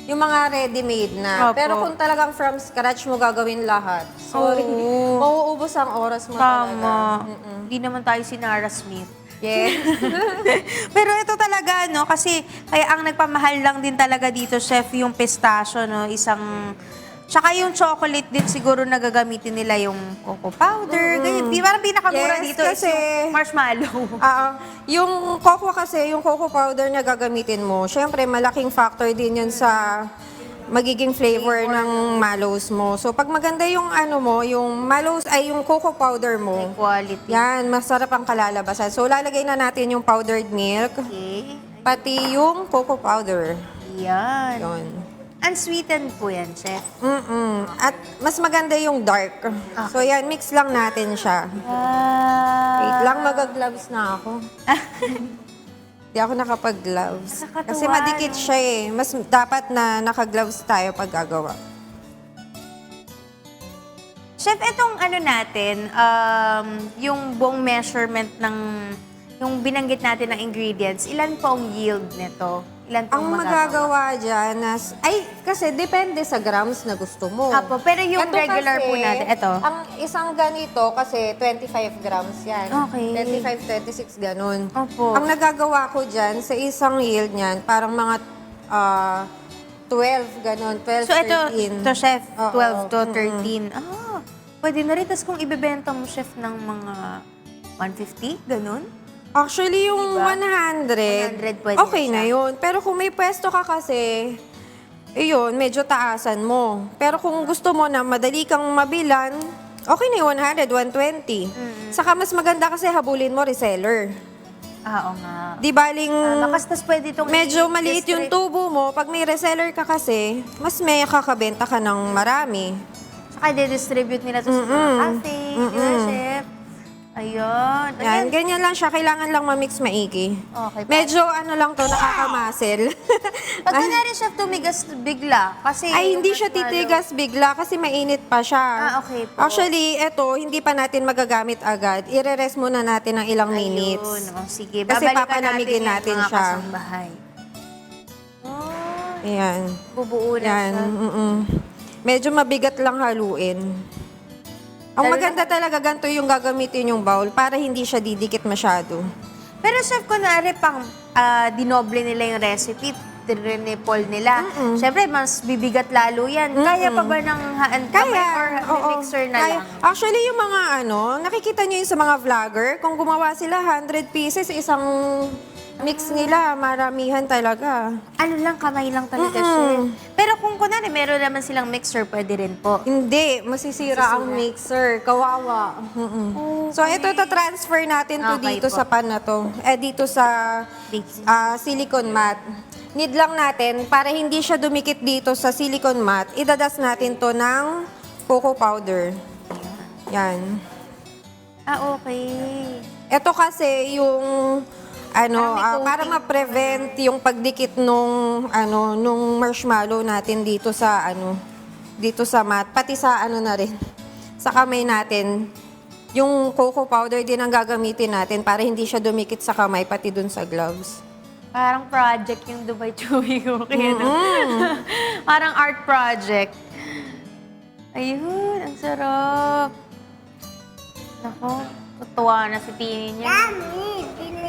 yung mga ready-made na. Opo. Pero kung talagang from scratch mo gagawin lahat, sorry, Oo. mauubos ang oras mo talaga. Tama. Hindi naman tayo si Nara Smith. Yes. Pero ito talaga, kasi kaya ang nagpamahal lang din talaga dito, Chef, yung pistachio, Tsaka yung chocolate din siguro na gagamitin nila yung cocoa powder. Ganyan. Parang pinakamura Yes, dito is kasi- yung marshmallow. Yung cocoa kasi, yung cocoa powder na gagamitin mo, syempre malaking factor din yun sa magiging flavor ng mallows mo. So pag maganda yung yung mallows ay yung cocoa powder mo. Quality. Yan, masarap ang kalalabasan. So lalagay na natin yung powdered milk, Okay. pati yung cocoa powder. Yan. Yun. Unsweetened po yan, Chef. At mas maganda yung dark. So yan, mix lang natin siya. Wait lang, mag-gloves na ako. Hindi ako nakapag-gloves. Nakakatuwa, Kasi madikit siya eh. Mas dapat na naka-gloves tayo pag gagawa. Chef, itong ano natin, yung buong measurement ng, yung binanggit natin ng ingredients, ilan po ang yield nito? Ilan po Ang magagawa dyan, kasi depende sa grams na gusto mo. Apo, pero yung Ito regular kasi, po natin, ito. Ang isang ganito kasi 25 grams yan. Okay. 25, 26, ganun. Opo. Ang nagagawa ko dyan, sa isang yield niyan, parang mga 12, ganun. 12, So, ito, 13. Chef, Oo. 12 to 13. Pwede na rin. Tapos kung ibebenta mo, Chef, ng mga 150, ganun? Actually, yung Diba? 100, 100 pwede okay na na siya. yun. Pero kung may pwesto ka kasi, yun, medyo taasan mo. Pero kung gusto mo na madali kang mabilan, okay na yung 100, 120. Saka mas maganda kasi habulin mo reseller. Oo nga. Di baling Lakas, tas pwede itong medyo maliit yung tubo mo. Pag may reseller ka kasi, mas may kakabenta ka ng marami. Saka i-distribute nila to sa mga cafe. Di ba, Chef? Ayun. Yan, ganyan lang siya. Kailangan lang ma-mix maigi. Okay. Medyo ano lang to, nakakamuscle. Pag kunwari, Chef, tumigas bigla, kasi... Ay, yung hindi siya marshmallow- titigas bigla kasi mainit pa siya. Okay po. Actually, eto, hindi pa natin magagamit agad. Ire-rest muna natin ng ilang minutes. Ayun. Sige, Kasi babalikan papalamigin natin mga siya. kasambahay. Oh, Ayan. bubuo na Yan. siya. Medyo mabigat lang haluin. Ang maganda talaga ganito yung gagamitin yung bowl para hindi siya didikit masyado. Pero Chef, kunwari pang dinoble nila yung recipe, trinipol nila. Siyempre, mas bibigat lalo yan. Kaya pa ba ng haan kamay or oo, mixer na kaya. lang? Actually, yung mga nakikita nyo yun sa mga vlogger, kung gumawa sila 100 pieces, isang mix nila, maramihan talaga. Ano lang, kamay lang talaga Chef. Pero kung kunwari, meron naman silang mixer, pwede rin po. Hindi, masisira ang mixer. Kawawa. So, ito transfer natin to Okay dito po. sa pan na to. Dito sa Baking. silicone mat. Need lang natin, para hindi siya dumikit dito sa silicone mat, idadas natin to ng cocoa powder. Yan. Okay. Ito kasi yung Parang may para coating. ma-prevent yung pagdikit nung nung marshmallow natin dito sa dito sa mat, pati sa na rin sa kamay natin. Yung cocoa powder din ang gagamitin natin para hindi siya dumikit sa kamay pati dun sa gloves. Parang project yung Dubai Chewy Cookie. Parang art project. Ayun, ang sarap. Nako, tutuwa na si Tini niya.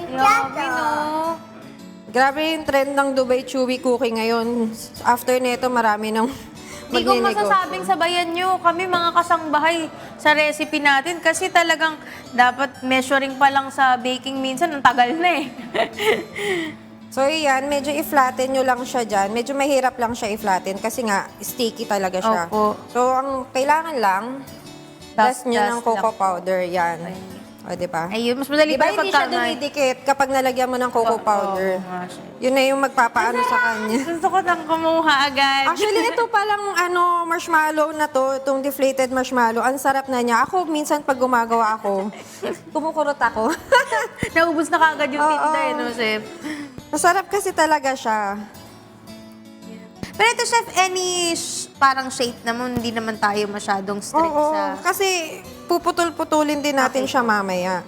Grabe, no? Grabe yung trend ng Dubai Chewy Cookie ngayon. After nito, marami nang Hindi ko magninegosyo. masasabing sabayan nyo kami mga kasangbahay sa recipe natin kasi talagang dapat measuring pa lang sa baking minsan, ang tagal na eh. So, yan, medyo i-flatten nyo lang siya dyan. Medyo mahirap lang siya i-flatten kasi nga, sticky talaga siya. Opo. So, ang kailangan lang, dust nyo ng Dust cocoa lang. powder. Yan. O, diba? Ayun, mas madali Diba pa hindi siya pagka dumidikit kapag nalagyan mo ng cocoa powder? Yun na yung magpapaano sa kanya. Gusto ko nang kumuha agad. Actually, ito palang marshmallow na to, itong deflated marshmallow, ang sarap na niya. Ako, minsan pag gumagawa ako, kumukurot ako. Naubos na kagad yung Oo. tinda eh, no, Chef? Masarap kasi talaga siya. Pero ito, Chef, any parang shape naman, hindi naman tayo masyadong strict Oo, sa... kasi puputol-putulin din natin siya mamaya.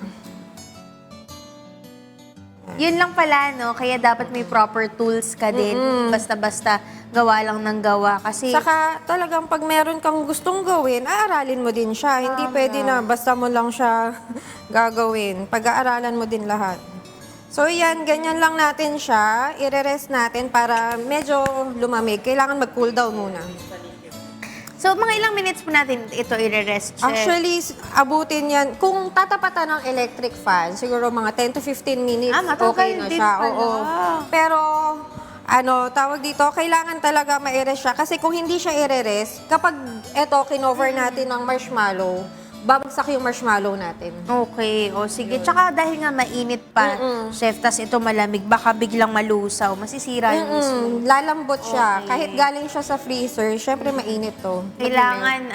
Yun lang pala, no? Kaya dapat may proper tools ka din. Basta-basta gawa lang ng gawa. Kasi, Saka talagang pag meron kang gustong gawin, aaralin mo din siya. Hindi pwede na basta mo lang siya gagawin. Pag-aaralan mo din lahat. So yan, ganyan lang natin siya. Ire-rest natin para medyo lumamig. Kailangan mag-cool down muna. so mga ilang minutes po natin ito i-rest, Chef? Actually, abutin yan. Kung tatapatan ng electric fan, siguro mga 10 to 15 minutes, matagal okay na din siya. pala. Oo. Pero, tawag dito, kailangan talaga ma-rest siya. Kasi kung hindi siya i-rest, kapag eto, kinover natin ng marshmallow, babagsak yung marshmallow natin. Okay, o sige. Tsaka dahil nga mainit pa, Chef, tas ito malamig, baka biglang malusaw, masisira yung mismo. Lalambot siya. Okay. Kahit galing siya sa freezer, syempre mainit to. Kailangan,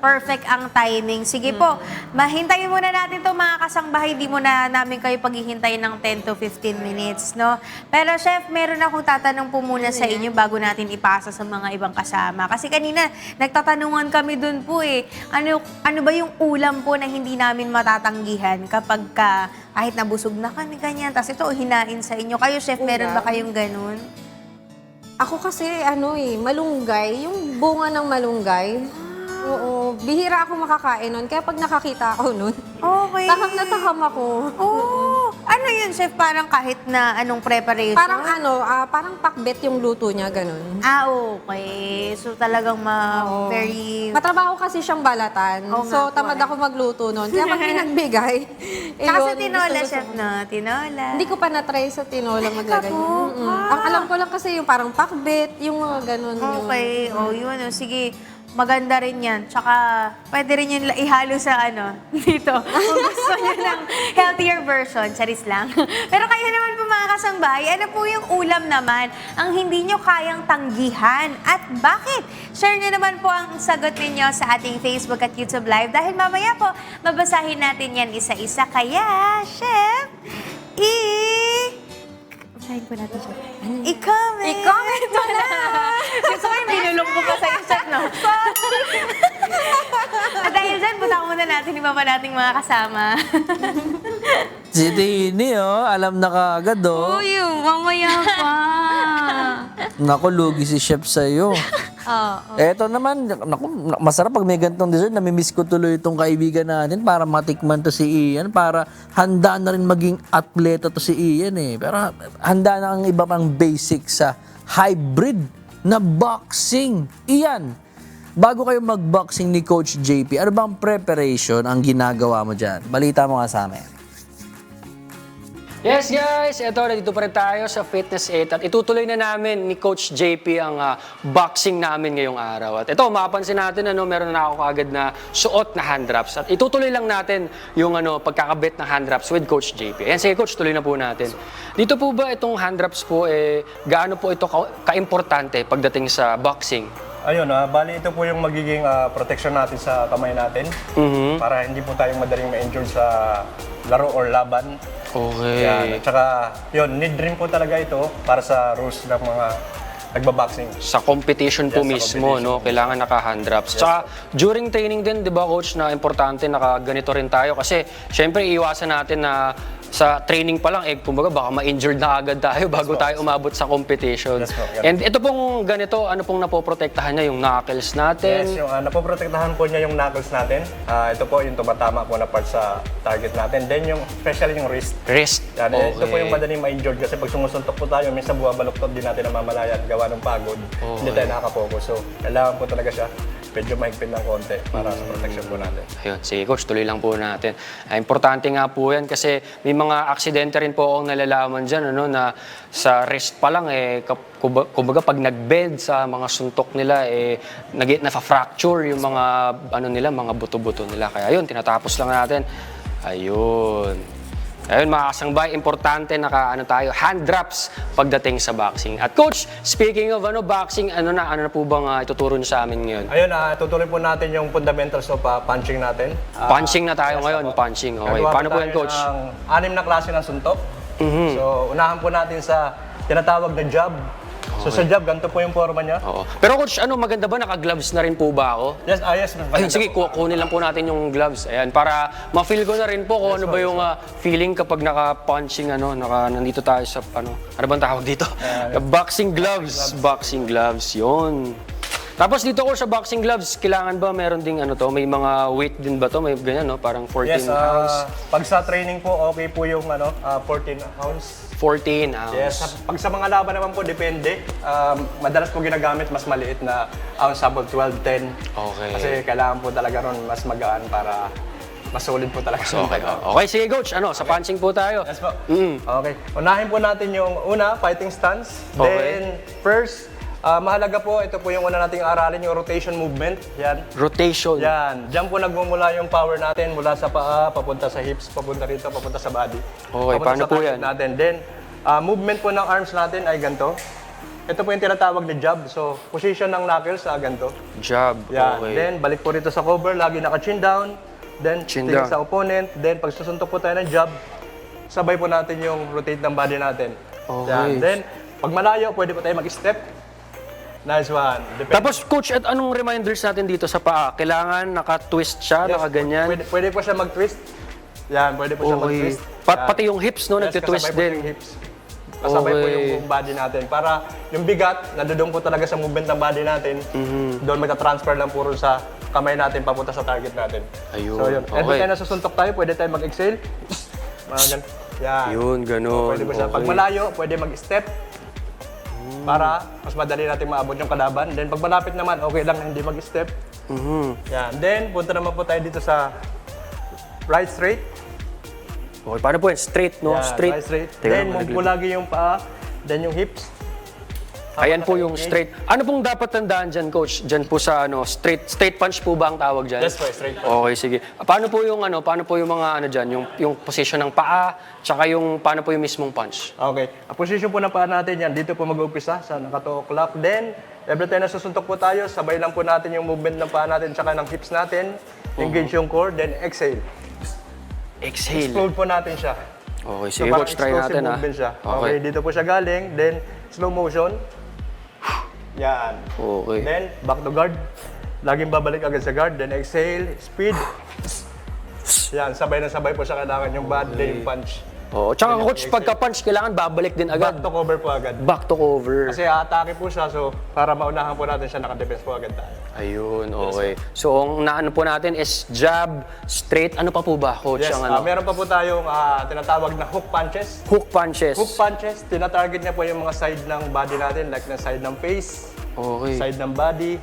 perfect ang timing. Sige po, mahintayin muna natin to mga kasangbahay. Di muna namin kayo paghihintayin ng 10 to 15 minutes, no? Pero chef, meron akong tatanong po muna sa inyo bago natin ipasa sa mga ibang kasama. Kasi kanina, nagtatanungan kami dun po eh. Ano ba yung ulam po na hindi namin matatanggihan kapag kahit nabusog na kami, ganyan. Tapos ito, hinain sa inyo. Kayo, chef, meron ba kayong ganun? Ako kasi, malunggay. Yung bunga ng malunggay. Oo, bihira ako makakain nun. Kaya pag nakakita ako nun, Okay. taham na taham ako. Oh, ano yun, chef? Parang kahit na anong preparation? Parang pakbet yung luto niya, ganun. Okay. So talagang Oo. very... Matrabaho kasi siyang balatan. Oo So, nga po, tamad eh. ako magluto nun. Kaya pag pinagbigay, Tsaka sa yun, tinola, gusto-gusto chef, ko. no? Tinola. Hindi ko pa na-try sa tinola maglagay. Ako, Ang alam ko lang kasi yung parang pakbet, yung mga ganun. Okay. Yun. Sige. Maganda rin yan. Tsaka, pwede rin yun ihalo sa dito. Kung gusto nyo ng healthier version, charis lang. Pero kayo naman po mga kasangbahay, ano po yung ulam naman ang hindi nyo kayang tanggihan? At bakit? Share nyo naman po ang sagot ninyo sa ating Facebook at YouTube Live dahil mamaya po, babasahin natin yan isa-isa. Kaya, Chef, basahin po natin siya. I-comment mo na! Gusto ko yung binulong ko pa sa chef, no? At dahil dyan, butang muna natin iba pa nating mga kasama. Si Tini, alam na kaagad, Uy, mamaya pa. Naku, lugi si chef sa'yo. Eto naman, naku, masarap pag may ganitong dessert. Namimiss ko tuloy itong kaibigan natin para matikman to si Ian. Para handa na rin maging atleta to si Ian eh. Pero handa na ang iba pang basic sa hybrid na boxing. Ian, bago kayo mag-boxing ni Coach JP, ano bang preparation ang ginagawa mo dyan? Balita mo nga sa amin. Yes guys, eto, nandito pa rin tayo sa Fitness 8 at itutuloy na namin ni Coach JP ang boxing namin ngayong araw. At ito, mapapansin natin, meron na ako kaagad na suot na hand wraps. At itutuloy lang natin yung pagkakabit ng hand wraps with Coach JP. Ayan, sige Coach, tuloy na po natin. Dito po ba itong hand wraps po, gaano po ito ka-importante pagdating sa boxing? Ayun, bali ito po yung magiging protection natin sa kamay natin para hindi po tayong madaling ma-injured sa laro or laban. Okay. Yan. At saka, yun, need rin po talaga ito para sa rules ng mga nagbaboxing. Sa competition po Yes, sa mismo, competition. kailangan naka-hand wraps. Tsaka, during training din, di ba coach, na importante naka-ganito rin tayo kasi syempre iiwasan natin na sa training pa lang, kumbaga baka ma-injured na agad tayo bago tayo umabot sa competition. Yes, po. And ito pong ganito, ano pong napoprotektahan niya? Yung knuckles natin? Yes, yung napoprotektahan po niya yung knuckles natin. Ito po yung tumatama po na part sa target natin. Then yung, especially yung wrist. Wrist. Yan, Okay. ito po yung madaling ma-injured kasi pag sumusuntok po tayo, minsan buwabaluktot din natin ang mamalayan gawa ng pagod. Hindi tayo nakaka-focus. So, kailangan po talaga siya medyo mahigpit ng konti para sa protection po natin. Ayun, sige coach, tuloy lang po natin. Importante nga po yan kasi may mga aksidente rin po akong nalalaman dyan, na sa wrist pa lang, kumbaga pag nag-bend sa mga suntok nila, nafa-fracture yung mga, mga buto-buto nila. Kaya yun, tinatapos lang natin. Ayun. Ayun mga kasangbay, importante tayo, hand wraps pagdating sa boxing. At coach, speaking of boxing, ano na po bang ituturo niyo sa amin ngayon? Ayun, tutuloy po natin yung fundamentals of punching natin. Punching na tayo Yes, ngayon, opo. punching. Okay, Gagawa po paano po yan tayo coach? ng 6 na klase ng suntok. So, unahan po natin sa tinatawag na jab. So, sa jab, ganito po yung forma niya. Oo. Pero coach, maganda ba? Naka-gloves na rin po ba ako? Yes, yes. Ayun, sige, kunin lang po natin yung gloves. Ayan, para ma-feel ko na rin po kung ano ba yung feeling kapag naka-punching, nandito tayo sa, ano bang tawag dito? Boxing gloves. Boxing gloves, yun. Tapos dito ko sa boxing gloves, kailangan ba meron ding may mga weight din ba to? May ganyan, parang 14 Yes, ounce. pag sa training po, okay po yung 14 ounce. 14 ounce. Yes, pag sa mga laban naman po, depende. Madalas po ginagamit mas maliit na ounce, sabog 12, 10. Okay. Kasi kailangan po talaga ron mas magaan para mas solid po talaga. Okay, okay, sige coach, sa punching po tayo. Yes po. Okay. Unahin po natin yung fighting stance. Okay. Then, first, mahalaga po, ito po yung una nating aralin, yung rotation movement. Yan. Rotation. Yan. Diyan po nagmumula yung power natin mula sa paa, papunta sa hips, papunta rito, papunta sa body. Okay, Papunta paano sa po target yan? natin. Then, movement po ng arms natin ay ganito. ito po yung tinatawag na jab. So, position ng knuckles sa ganito. Jab. Yan. Okay. Then, balik po rito sa cover. Lagi naka-chin down. Then, Chin tingin down. sa opponent. Then, pag susuntok po tayo ng jab, sabay po natin yung rotate ng body natin. Okay. Yan. Then, pag malayo, pwede po tayo mag-step. Nice one. Depende. Tapos, coach, at anong reminders natin dito sa paa? Kailangan naka-twist siya, Yes, naka-ganyan? Pwede po siya mag-twist. Yan, pwede po siya Okay. mag-twist. Pati yung hips, no? Yes, Nagtitwist kasabay po din. yung hips. Kasabay po Okay. yung buong body natin. Para yung bigat, nandoon po talaga sa movement ng body natin. Doon magta-transfer lang puro sa kamay natin papunta sa target natin. Ayun, So yun. Every okay. time na susuntok tayo, pwede tayo mag-exhale. Mga ganun. Yan. Yun, ganun. Pwede po siya. Pag Okay. malayo, pwede mag-step. Para mas madali natin maabot yung kalaban. Then pag malapit naman, okay lang na hindi mag-step. Yan. Then punta naman po tayo dito sa right straight. Okay, paano po yan? Straight, no? Yan, Straight. right straight. Teka, Then move po lagi yung paa. Then yung hips. Ayan po yung straight. Ano pong dapat tandaan dyan, coach? Dyan po sa straight punch po ba ang tawag dyan? Yes po, straight punch. Okay, sige. Paano po yung mga dyan? Yung position ng paa, tsaka paano po yung mismong punch? Okay. Ang position po ng paa natin yan, dito po mag-umpisa sa naka-toe clock. Then, every time na susuntok po tayo, sabay lang po natin yung movement ng paa natin tsaka ng hips natin. Engage yung core, then exhale. Exhale. Explode po natin siya. Okay, sige parang coach, try explosive natin ha. movement siya. Okay. Okay, dito po siya galing. Then, slow motion. Yan. Okay. Then, back to guard. Laging babalik agad sa guard. Then, exhale, speed. Yan, sabay na sabay po siya kailangan yung bad, then yung punch. Oo, tsaka coach, pagka-punch, kailangan babalik din agad. Back to cover po agad. Back to cover. Kasi atake po siya, so para maunahan po natin siya, naka-defense po agad tayo. Ayun, okay. So, ang naano po natin is jab, straight. Ano pa po ba, coach? Yes, Ang ano? meron pa po tayong tinatawag na hook punches. Hook punches. Hook punches, tinatarget niya po yung mga side ng body natin, like na side ng face, Okay. side ng body.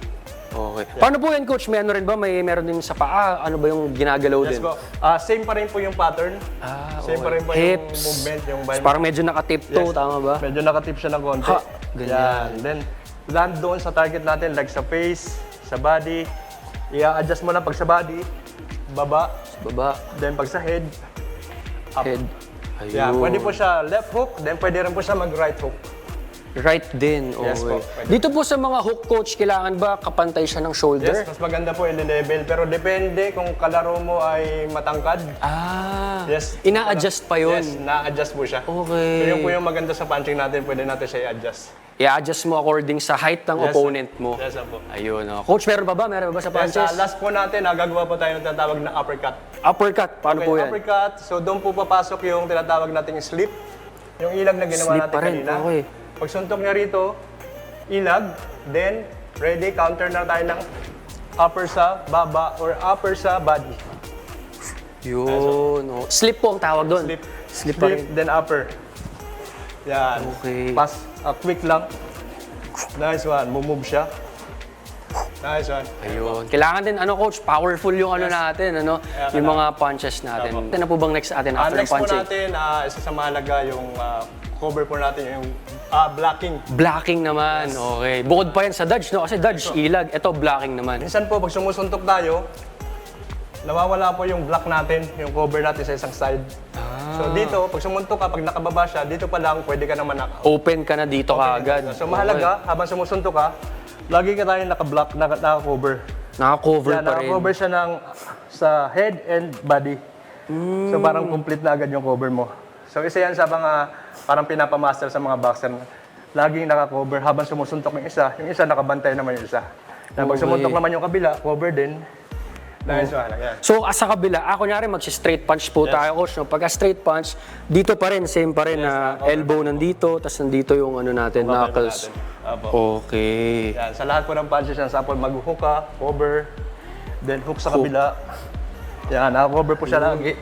Okay. Paano po yan, coach? May ano rin ba? Meron din sa paa? Ano ba yung ginagalaw Yes din? po. Same pa rin po yung pattern. Same pa rin po Hips. yung movement, yung So, parang medyo nakatiptoe, tama ba? Medyo nakatip siya ng konti. Ha, ganyan. Yan. Then, land doon sa target natin, like sa face, sa body. I-adjust mo lang pag sa body, baba. Baba, Then pag sa head, up. head. Ayun. Yeah, pwede po siya left hook, then pwede rin po siya mag-right hook. Right din, okay. Yes po, pwede. Dito po sa mga hook, coach, kailangan ba kapantay siya ng shoulder? Yes, mas maganda po i-level, pero depende kung kalaro mo ay matangkad. Ah, Yes. ina-adjust pa yun. Yes, na-adjust po siya. Okay. So yun po yung maganda sa punching natin, pwede natin siya i-adjust. I-adjust mo according sa height ng Yes, opponent mo. Yes, po. Ayun, oh. Coach, meron pa ba? Meron pa ba sa Yes, punches? last po natin, gagawa po tayo ng tinatawag na uppercut. Uppercut, paano po yan? Uppercut, so doon po papasok yung tinatawag nating slip. Yung ilag na ginawa Slip natin pa rin, kanina. okay. Pag suntok niya rito, ilag, then ready, counter na tayo ng upper sa baba or upper sa body. Yun, oh. Slip po ang tawag doon. Slip, Slip pa rin. then upper. Yan. Okay. Pass, quick lang. Nice one, move siya. Nice one. Ayun. Kailangan din, coach, powerful yung natin, yung mga punches natin. Ano po bang next natin after Next po punching? natin, isa sa mahalaga yung cover po natin yung blocking. Blocking naman, okay. Bukod pa yan sa dodge, no? Kasi dodge, ilag. Ito, blocking naman. Minsan po, pag sumusuntok tayo, nawawala po yung block natin, yung cover natin sa isang side. So dito, pag sumuntok ka, pag nakababa siya, dito pa lang, pwede ka naman Open ka na dito kaagad. So mahalaga, habang sumusuntok ka, lagi ka tayong naka-block, naka-cover. Naka-cover Yan, pa rin. naka-cover siya sa head and body. So parang complete na agad yung cover mo. So isa yan sa mga parang pinapamaster sa mga boxer. Laging naka-cover habang sumusuntok yung isa nakabantay naman yung isa. Na pag sumuntok naman yung kabila, cover din. Nice one. Yan. So, sa kabila, kunyari magsi-straight punch po tayo, coach. No? Pagka straight punch, dito pa rin, same pa rin na elbow nandito, tapos nandito yung natin, knuckles. Apo. Okay. Yan, sa lahat po ng punches yan, sample mag-hook ka, cover, then hook sa kabila. Yan, naka-cover po siya lagi.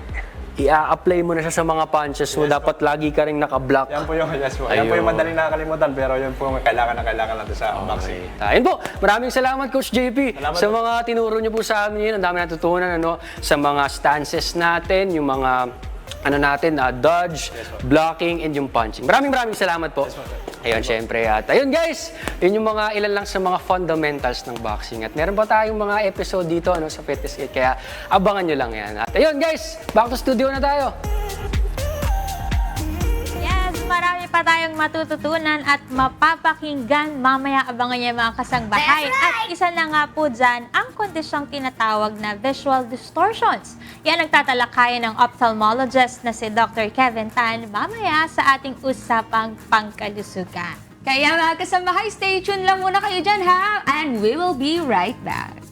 I-a-apply mo na siya sa mga punches mo. Dapat lagi ka rin naka-block. Yan po yung, yes po. Yan po yung madaling nakakalimutan, pero yun po yung kailangan natin sa boxing. Ayun po, maraming salamat Coach JP Salamat sa mga tinuro niyo po sa amin yun. Ang dami natutunan sa mga stances natin, yung mga dodge, blocking, and yung punching. Maraming salamat po. Ayun, syempre. At ayun guys, yun yung mga ilan lang sa mga fundamentals ng boxing. At meron pa tayong mga episode dito sa Fitness 8, kaya abangan nyo lang yan. At ayun guys, back to studio na tayo. Yes, marami pa pa tayong matututunan at mapapakinggan. Mamaya abangan niya mga kasangbahay. At isa na nga po dyan, ang kondisyong tinatawag na visual distortions. Yan ang tatalakayan ng ophthalmologist na si Dr. Kevin Tan mamaya sa ating usapang pangkalusugan. Kaya mga kasambahay, stay tuned lang muna kayo dyan ha. And we will be right back.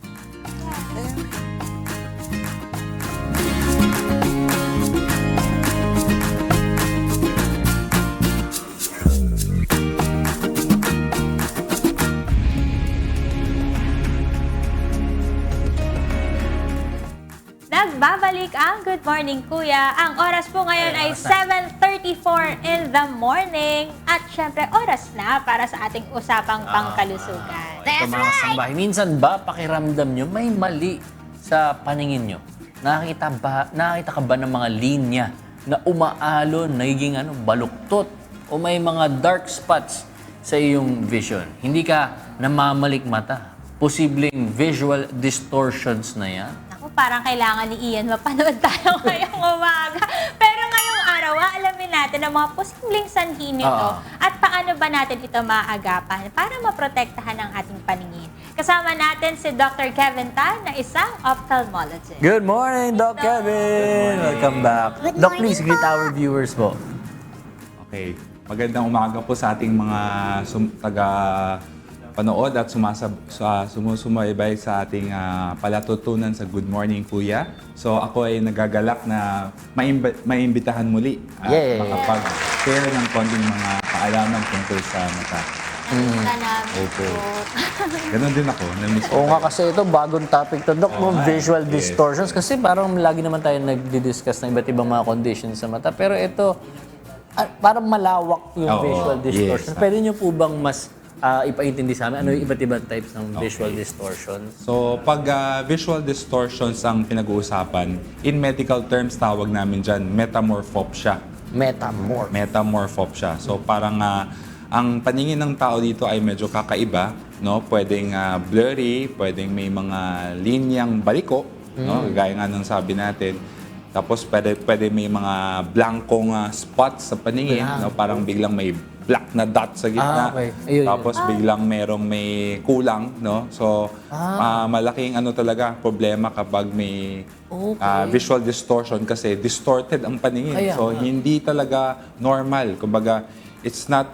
Nagbabalik ang Good Morning Kuya. Ang oras po ngayon ay 7:34 in the morning. At syempre, oras na para sa ating usapang pangkalusugan. Ito mga kasambahay, minsan ba pakiramdam nyo may mali sa paningin nyo? Nakita ka ba ng mga linya na umaalon, nagiging baluktot o may mga dark spots sa iyong vision? Hindi ka namamalik mata. Posibleng visual distortions na yan. Ako, parang kailangan ni Ian mapanood tayo ngayong umaga. Pero ngayong araw, alamin natin ang mga posibleng sanhi nito at paano ba natin ito maagapan para maprotektahan ang ating paningin. Kasama natin si Dr. Kevin Tan na isang ophthalmologist. Good morning, Doc Kevin! Welcome back. Doc, please greet our viewers po. Okay. Magandang umaga po sa ating mga taga-panood at sumusumaybay sa ating palatutunan sa Good Morning Kuya. So ako ay nagagalak na maimbitahan muli at makapag-share ng konting mga kaalaman tungkol sa mata. Opo. Ganon din ako. Na-miss ko Oo nga kayo. kasi ito, bagong topic to, Doc, visual distortions. Kasi parang lagi naman tayo nagdi-discuss ng iba't ibang mga conditions sa mata. Pero ito, parang malawak yung Oo, visual distortions. yes. Pwede nyo po bang mas ipaintindi sa amin ano yung iba't ibang types ng visual distortions? So, pag visual distortions ang pinag-uusapan, in medical terms, tawag namin dyan, metamorphopsia. Metamorphopsia. So, parang ang paningin ng tao dito ay medyo kakaiba, no? Pwedeng blurry, pwedeng may mga linyang baliko, no? Gaya nga ng sabi natin. Tapos pwede may mga blankong spots sa paningin, no? Parang biglang may black na dot sa gitna. Okay. Ayun. Tapos biglang may kulang, no? So, malaking talaga problema kapag may visual distortion kasi distorted ang paningin. Kaya So, nga. hindi talaga normal. Kumbaga, it's not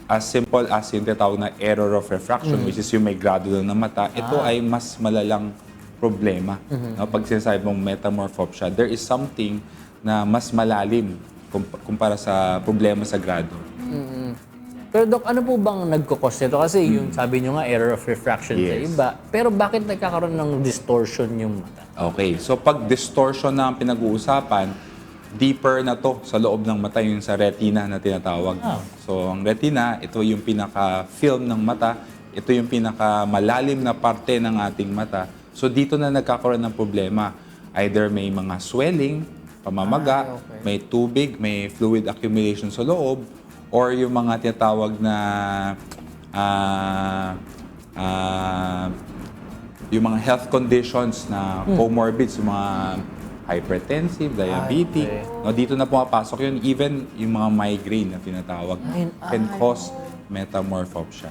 as simple as yung tinatawag na error of refraction, which is yung may grado lang ng mata. Ito ay mas malalang problema. No? Pag sinasabi mong metamorphopsia, there is something na mas malalim kumpara sa problema sa grado. Pero Doc, ano po bang nagkukos nito? Kasi yung sabi nyo nga, error of refraction sa Yes. iba. Pero bakit nagkakaroon ng distortion yung mata? Okay, so pag distortion na ang pinag-uusapan, deeper na to sa loob ng mata, yung sa retina na tinatawag. So ang retina, ito yung pinaka-film ng mata, ito yung pinaka-malalim na parte ng ating mata. So dito na nagkakaroon ng problema. Either may mga swelling, pamamaga, may tubig, may fluid accumulation sa loob, or yung mga tinatawag na yung mga health conditions na comorbids, yung mga hypertensive, diabetic. No, dito na pumapasok yun. Even yung mga migraine na tinatawag can cause metamorphopsia.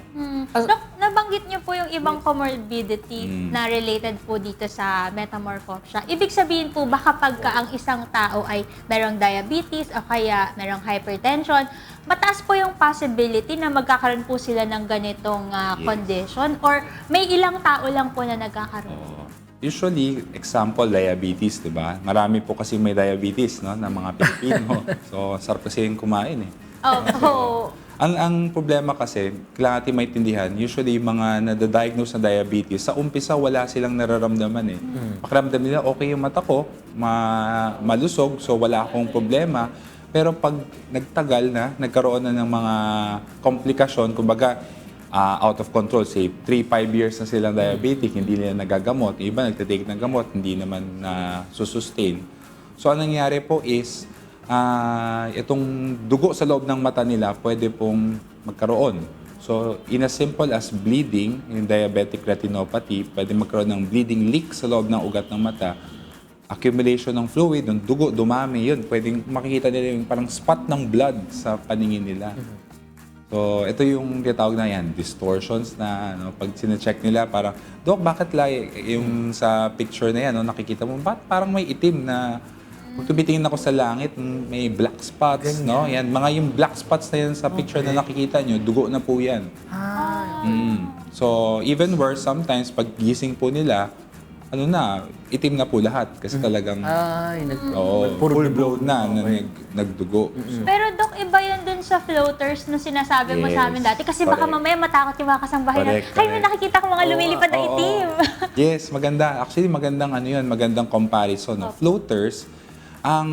Dok, nabanggit niyo po yung ibang comorbidity na related po dito sa metamorphopsia. Ibig sabihin po ba kapag ang isang tao ay merong diabetes o kaya merong hypertension, mataas po yung possibility na magkakaroon po sila ng ganitong condition or may ilang tao lang po na nagkakaroon? Usually, example, diabetes, di ba? Marami po kasi may diabetes, no, ng mga Pilipino. So, sarap kasi yung kumain, eh. Opo. Ang problema kasi, kailangan natin maintindihan, usually yung mga nadadiagnose na diabetes, sa umpisa wala silang nararamdaman eh. Pakiramdam nila, okay yung mata ko, malusog, so wala akong problema. Pero pag nagtagal na, nagkaroon na ng mga komplikasyon, kumbaga, out of control, say 3-5 years na silang diabetic, hindi nila nagagamot. Iba nagtitake ng gamot, hindi naman na susustain. So, anong nangyari po is, itong dugo sa loob ng mata nila pwede pong magkaroon. So, in as simple as bleeding, yung diabetic retinopathy, pwede magkaroon ng bleeding leak sa loob ng ugat ng mata. Accumulation ng fluid, ng dugo, dumami, yun. Pwedeng makikita nila yung parang spot ng blood sa paningin nila. So, ito yung tinatawag na yan, distortions na pag sinecheck nila, parang, Dok, bakit yung sa picture na yan, nakikita mo, bakit parang may itim na, kung tumitingin ako sa langit, may black spots, no? Yan, mga yung black spots na yan sa picture na nakikita nyo, dugo na po yan. So, even worse, sometimes, pag gising po nila, itim na po lahat kasi talagang full blown na nagdugo. So, Pero Dok, iba yun dun sa floaters na sinasabi mo sa amin Yes, dati. Kasi baka correct. mamaya matakot yung mga kasambahay na, Correct, ay, may correct. nakikita ko mga lumilipad na itim. Yes, maganda. Actually, magandang comparison. No? Ang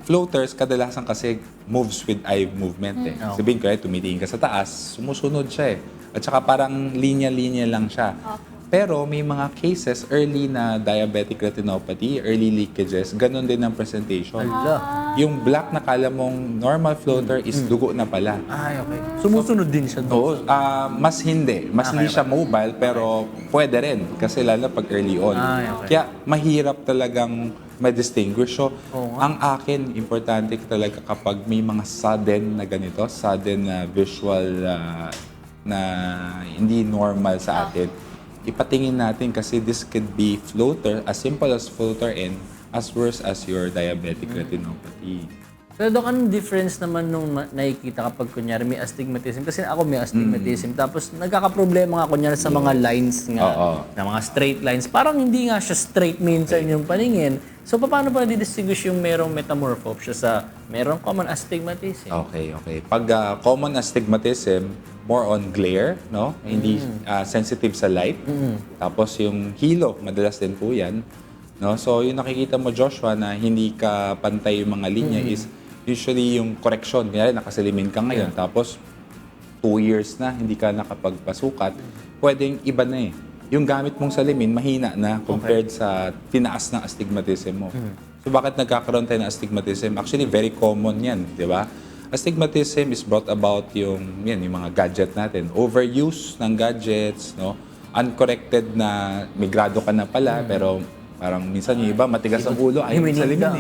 floaters kadalasan kasi moves with eye movement. Sabihin ko, tumitingin ka sa taas, sumusunod siya At saka parang linya-linya lang siya. Pero may mga cases, early na diabetic retinopathy, early leakages, ganun din ang presentation. Yung black na kala mong normal floater is dugo na pala. Ay, okay. Sumusunod din siya doon. Oo, mas hindi. Mas hindi siya mobile, pero pwede rin. Kasi lalo pag early on. Okay. Kaya mahirap talagang ma-distinguish. So, ang akin, importante talaga kapag may mga sudden na ganito, sudden na visual na hindi normal sa atin, ipatingin natin kasi this could be floater, as simple as floater and as worse as your diabetic retinopathy. Pero Dok, anong difference naman nung nakikita kapag kunyari may astigmatism? Kasi ako may astigmatism. Tapos nagkakaproblema nga kunyari sa mga lines nga, na mga straight lines. Parang hindi nga siya straight minsan yung paningin. So paano pa di-distinguish yung merong metamorphosis sa merong common astigmatism? Okay. Pag common astigmatism, more on glare, no? Hindi sensitive sa light. Tapos yung hilo, madalas din po yan. No? So yung nakikita mo, Joshua, na hindi ka pantay yung mga linya is usually yung correction. Kaya nakasalimin ka ngayon, tapos 2 years na hindi ka nakapagpasukat, pwedeng iba na Yung gamit mong salamin, mahina na compared sa tinaas ng astigmatism mo. So bakit nagkakaroon tayo ng astigmatism? Actually, very common yan, di ba? Astigmatism is brought about yung mga gadget natin. Overuse ng gadgets, no? Uncorrected na may grado ka na pala, pero parang minsan yung iba, matigas ang ulo, ayaw may salamin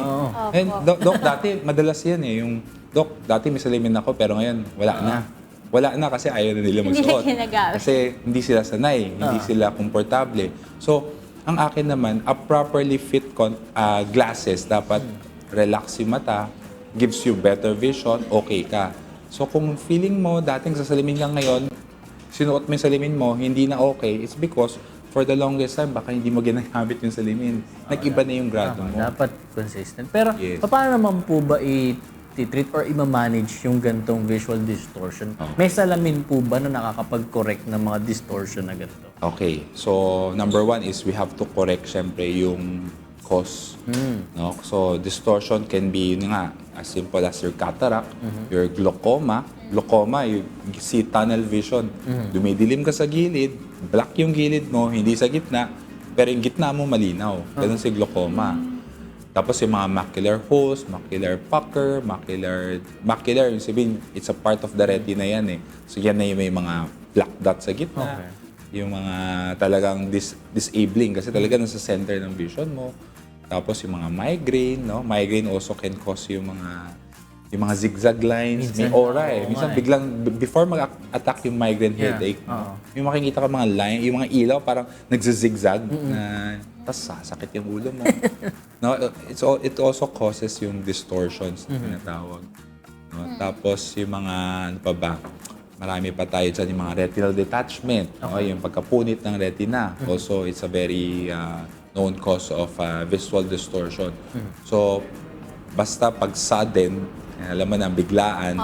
And Dok, dati, madalas yan Yung, Dok, dati may salamin ako, pero ngayon, wala na. Wala na kasi ayaw na nila Hindi magsuot. na ginagamit. Kasi hindi sila sanay, hindi sila komportable. So, ang akin naman, a properly fit glasses, dapat relax yung mata, gives you better vision, okay ka. So, kung feeling mo, dating sa salamin lang ngayon, sinuot mo yung salamin mo, hindi na okay, it's because for the longest time, baka hindi mo ginagamit yung salamin. Nag-iba na yung grado mo. Dapat consistent. Pero Yes. paano naman po ba i-treat or i-manage yung gantong visual distortion? May salamin po ba na nakakapag-correct ng mga distortion na ganito? Okay. So, number 1 is we have to correct, syempre, yung cause. No? So, distortion can be, as simple as your cataract, your glaucoma. Glaucoma, you see tunnel vision. Dumidilim ka sa gilid, black yung gilid mo, hindi sa gitna, pero yung gitna mo malinaw. Ganun si glaucoma. Tapos yung mga macular holes, macular pucker, macular, yung sabihin, it's a part of the retina yan So yan na yung may mga black dots sa gitna. Yung mga talagang disabling kasi talaga nasa center ng vision mo. Tapos yung mga migraine, no? Migraine also can cause yung mga zigzag lines, may aura Minsan biglang, before mag-attack yung migraine headache, yung makikita ka mga line, yung mga ilaw parang nagzizigzag na tapos sasakit yung ulo mo. No, it also causes yung distortions na tinatawag. No? Tapos yung mga, marami pa tayo dyan, yung mga retinal detachment, no? Yung pagkapunit ng retina. Also, it's a very known cause of visual distortion. So, basta pag sudden, alam mo na, biglaan,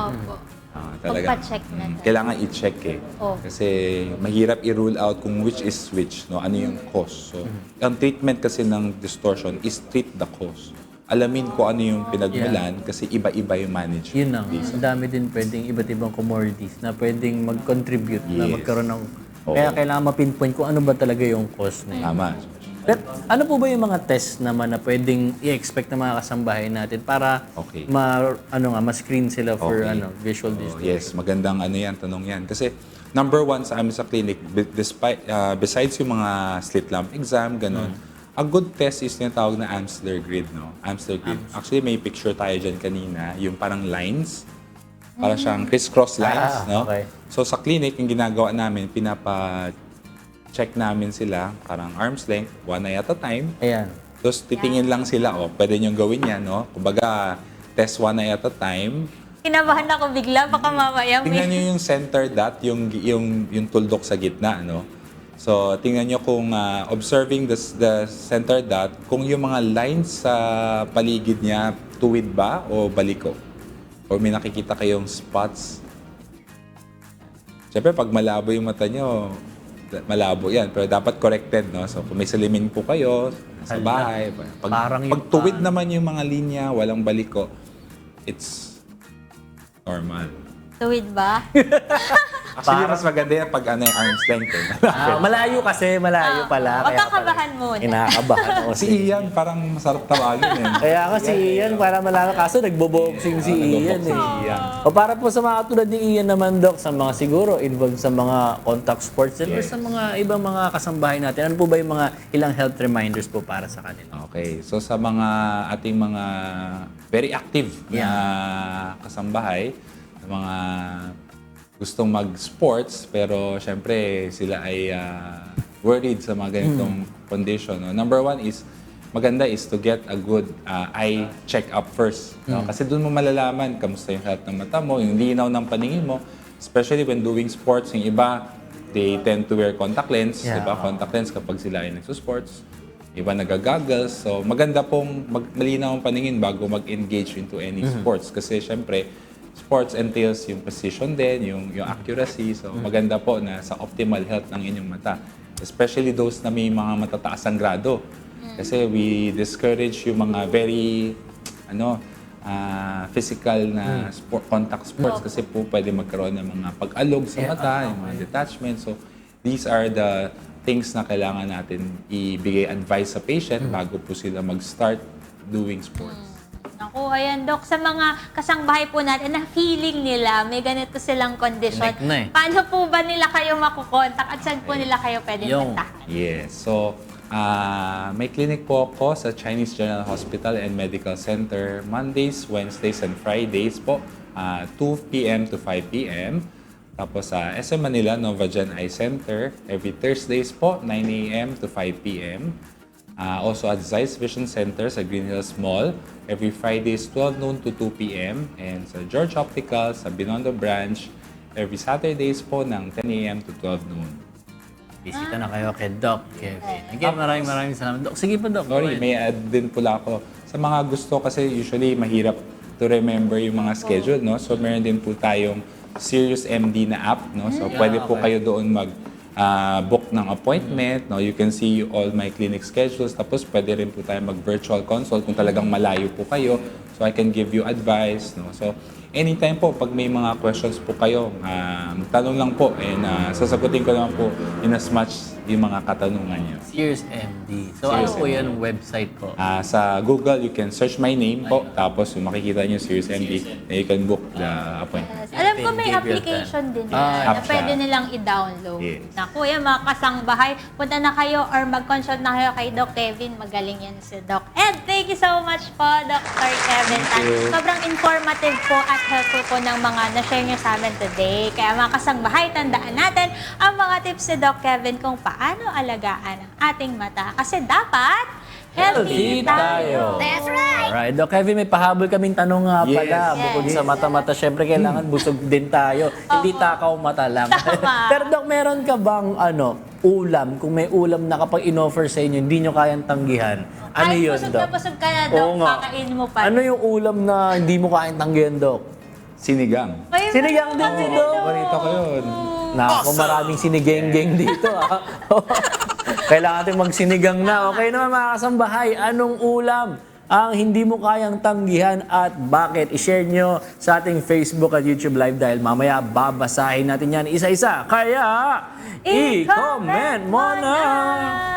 talaga, Pagpa-check na. kailangan i-check Kasi mahirap i-rule out kung which is which, no? Ano yung cause. So, ang treatment kasi ng distortion is treat the cause. Alamin ko ano yung pinagmulan kasi iba-iba yung management. Yun lang. Ang dami din pwedeng iba't ibang commodities na pwedeng mag-contribute na Yes. magkaroon ng... Kaya kailangan ma-pinpoint kung ano ba talaga yung cause na yun. Tama. Pero ano po ba yung mga test naman na pwedeng i-expect ng mga kasambahay natin para ma-screen sila for visual distortion? Yes, magandang tanong yan. Kasi number 1 sa amin sa clinic, besides yung mga slit lamp exam, ganun, a good test is yung tawag na Amsler grid, no? Amsler grid. Actually, may picture tayo dyan kanina, yung parang lines. Para siyang crisscross lines, no? Okay. So sa clinic, yung ginagawa namin, pinapa-check namin sila, parang arm's length, one eye at a time. Ayan. Tapos titingin lang sila, pwede niyong gawin yan, no? Kumbaga, test one eye at a time. Kinabahan ako bigla, baka mamaya Tingnan may... niyo yung center dot, yung tuldok sa gitna, no? So, tingnan niyo kung observing the center dot, kung yung mga lines sa paligid niya, tuwid ba o baliko? O may nakikita kayong spots? Siyempre, pag malabo yung mata niyo, malabo yan. Pero dapat corrected, no? So, kung may salamin po kayo sa bahay, Parang yung pag tuwid naman yung mga linya, walang baliko, it's normal. Tuwid ba? Actually, mas maganda yan pag arm's length. Malayo kasi, malayo pala. Huwag Kaya kang kabahan muna. Kinakabahan ako. Si Ian, parang masarap tawagin eh. Kaya ako si Ian, para malala. Kaso nagbo-boxing si Ian eh. O para po sa mga katulad ni Ian naman, Doc, sa mga siguro involved sa mga contact sports or sa mga ibang mga kasambahay natin, ano po ba yung mga ilang health reminders po para sa kanila? Okay, so sa mga ating mga very active na kasambahay, na mga gustong mag-sports, pero syempre sila ay worried sa mga ganitong condition. No? Number one is, maganda is to get a good eye check-up first. No? Kasi doon mo malalaman kamusta yung health ng mata mo, yung linaw ng paningin mo, especially when doing sports. Yung iba, they tend to wear contact lens, diba? Contact lens kapag sila ay nagsusports. Iba nagagaggles. So maganda pong malinaw ang paningin bago mag-engage into any sports. Kasi syempre, sports entails yung precision din, yung accuracy. So maganda po na sa optimal health ng inyong mata. Especially those na may mga matataas ang grado. Kasi we discourage yung mga very physical na contact sports kasi po pwede magkaroon ng mga pag-alog sa mata, yung mga detachment. So these are the things na kailangan natin ibigay advice sa patient bago po sila mag-start doing sports. Naku, ayan, Dok, sa mga kasangbahay po natin na feeling nila may ganito silang kondisyon. Connect na eh. Paano po ba nila kayo makukontak at saan po nila kayo pwedeng puntahan? Yes. So, may clinic po ako sa Chinese General Hospital and Medical Center Mondays, Wednesdays, and Fridays po, 2 p.m. to 5 p.m. Tapos sa SM Manila, Novagen Eye Center, every Thursdays po, 9 a.m. to 5 p.m. Also at Zeiss Vision Center sa Green Hills Mall, every Fridays 12 noon to 2 p.m. And sa George Optical sa Binondo Branch, every Saturdays po ng 10 a.m. to 12 noon. Bisita na kayo kay Doc Kevin. Again, maraming salamat. Doc, sige pa, Doc. Sorry, may add din pula ako. Sa mga gusto kasi usually mahirap to remember yung mga schedule, no? So meron din po tayong Sirius MD na app, no? So pwede po kayo doon book ng appointment, no? You can see all my clinic schedules. Tapos pwede rin po tayo mag-virtual consult kung talagang malayo po kayo. So I can give you advice, no? So anytime po, pag may mga questions po kayo, tanong lang po and sasagutin ko naman po in as much yung mga katanungan niyo. Serious MD. So Serious ano po MD. yan, website po? Sa Google, you can search my name po. Tapos yung makikita niyo Serious MD, and you can book the appointment. Alam ko may Gabriel application din Ah, na app pwede siya. nilang i-download. Yes. Naku, yan mga kasangbahay, punta na kayo or mag-consult na kayo kay Doc Kevin. Magaling yan si Doc. And thank you so much po, Dr. Kevin. Sobrang informative po at helpful po ng mga na-share niyo sa amin today. Kaya mga kasangbahay, tandaan natin ang mga tips ni Doc Kevin kung paano alagaan ang ating mata. Kasi dapat healthy tayo. That's right! Alright, Doc Kevin, may pahabol kaming tanong nga pala. Yes. Bukod sa mata-mata, syempre kailangan busog din tayo. Hindi takaw mata lang. Tama. Pero Doc, meron ka bang ulam, kung may ulam na kapag in-offer sa inyo, hindi nyo kayang tanggihan? Ano Ay, yun, busog Doc? na busog ka na, Oo Doc. nga. Kakain mo pa. Ano yung ulam na hindi mo kayang tanggihan, Doc? Sinigang. Ay, Sinigang din si Doc. Paborito ko yun. Nako, maraming sinigeng-geng dito. Kailangan natin magsinigang na. Okay naman mga kasambahay, anong ulam ang hindi mo kayang tanggihan at bakit? I-share nyo sa ating Facebook at YouTube Live dahil mamaya babasahin natin yan isa-isa. Kaya, i-comment mo na!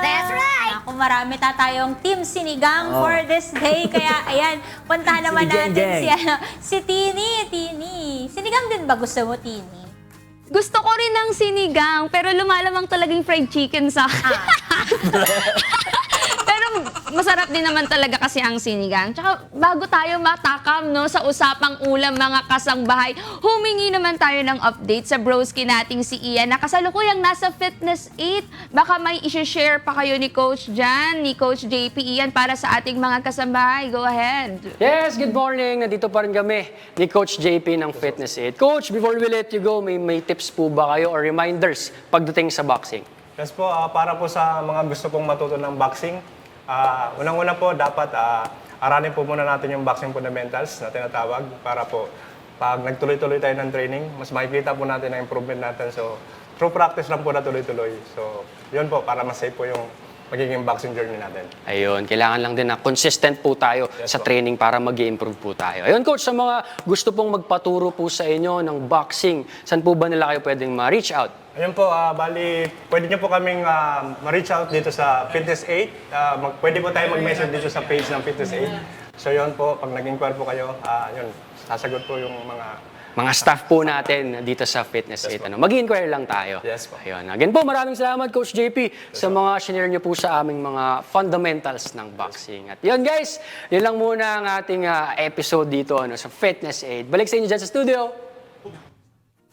That's right! Ako, marami tayong Team Sinigang for this day. Kaya, ayan, puntahan naman natin Sinigeng-geng. si Tini. Sinigang din ba gusto mo, Tini? Gusto ko rin ng sinigang, pero lumalamang talagang fried chicken sa akin. Pero Masarap din naman talaga kasi ang sinigang. Tsaka bago tayo matakam no, sa usapang ulam mga kasangbahay, humingi naman tayo ng update sa broski nating si Ian na kasalukuyang nasa Fitness 8. Baka may isi-share pa kayo ni Coach Jan, ni Coach JP Ian para sa ating mga kasambahay. Go ahead. Yes, good morning. Nandito pa rin kami ni Coach JP ng Fitness 8. Coach, before we let you go, may tips po ba kayo or reminders pagdating sa boxing? Yes po, para po sa mga gusto pong matuto ng boxing, unang-una po dapat aralin po muna natin yung boxing fundamentals na tinatawag para po pag nagtuloy-tuloy tayo ng training, mas makikita po natin ang improvement natin. So, through practice lang po na tuloy-tuloy. So, yun po, para mas safe po yung magiging boxing journey natin. Ayun, kailangan lang din na consistent po tayo sa training para mag-improve po tayo. Ayun, Coach, sa mga gusto pong magpaturo po sa inyo ng boxing, saan po ba nila kayo pwedeng ma-reach out? Ayun po, bali, pwede nyo po kaming ma-reach out dito sa Fitness 8. Pwede po tayo mag-message dito sa page ng Fitness 8. So yun po, pag nag-inquire po kayo, yun, sasagot po yung Mga staff po natin dito sa Fitness 8. Mag-inquire lang tayo. Yes po. Ayun. Again po, maraming salamat, Coach JP, sa mga shinare niyo po sa aming mga fundamentals ng boxing. At yun, guys, yun lang muna ang ating episode dito sa Fitness 8. Balik sa inyo dyan sa studio.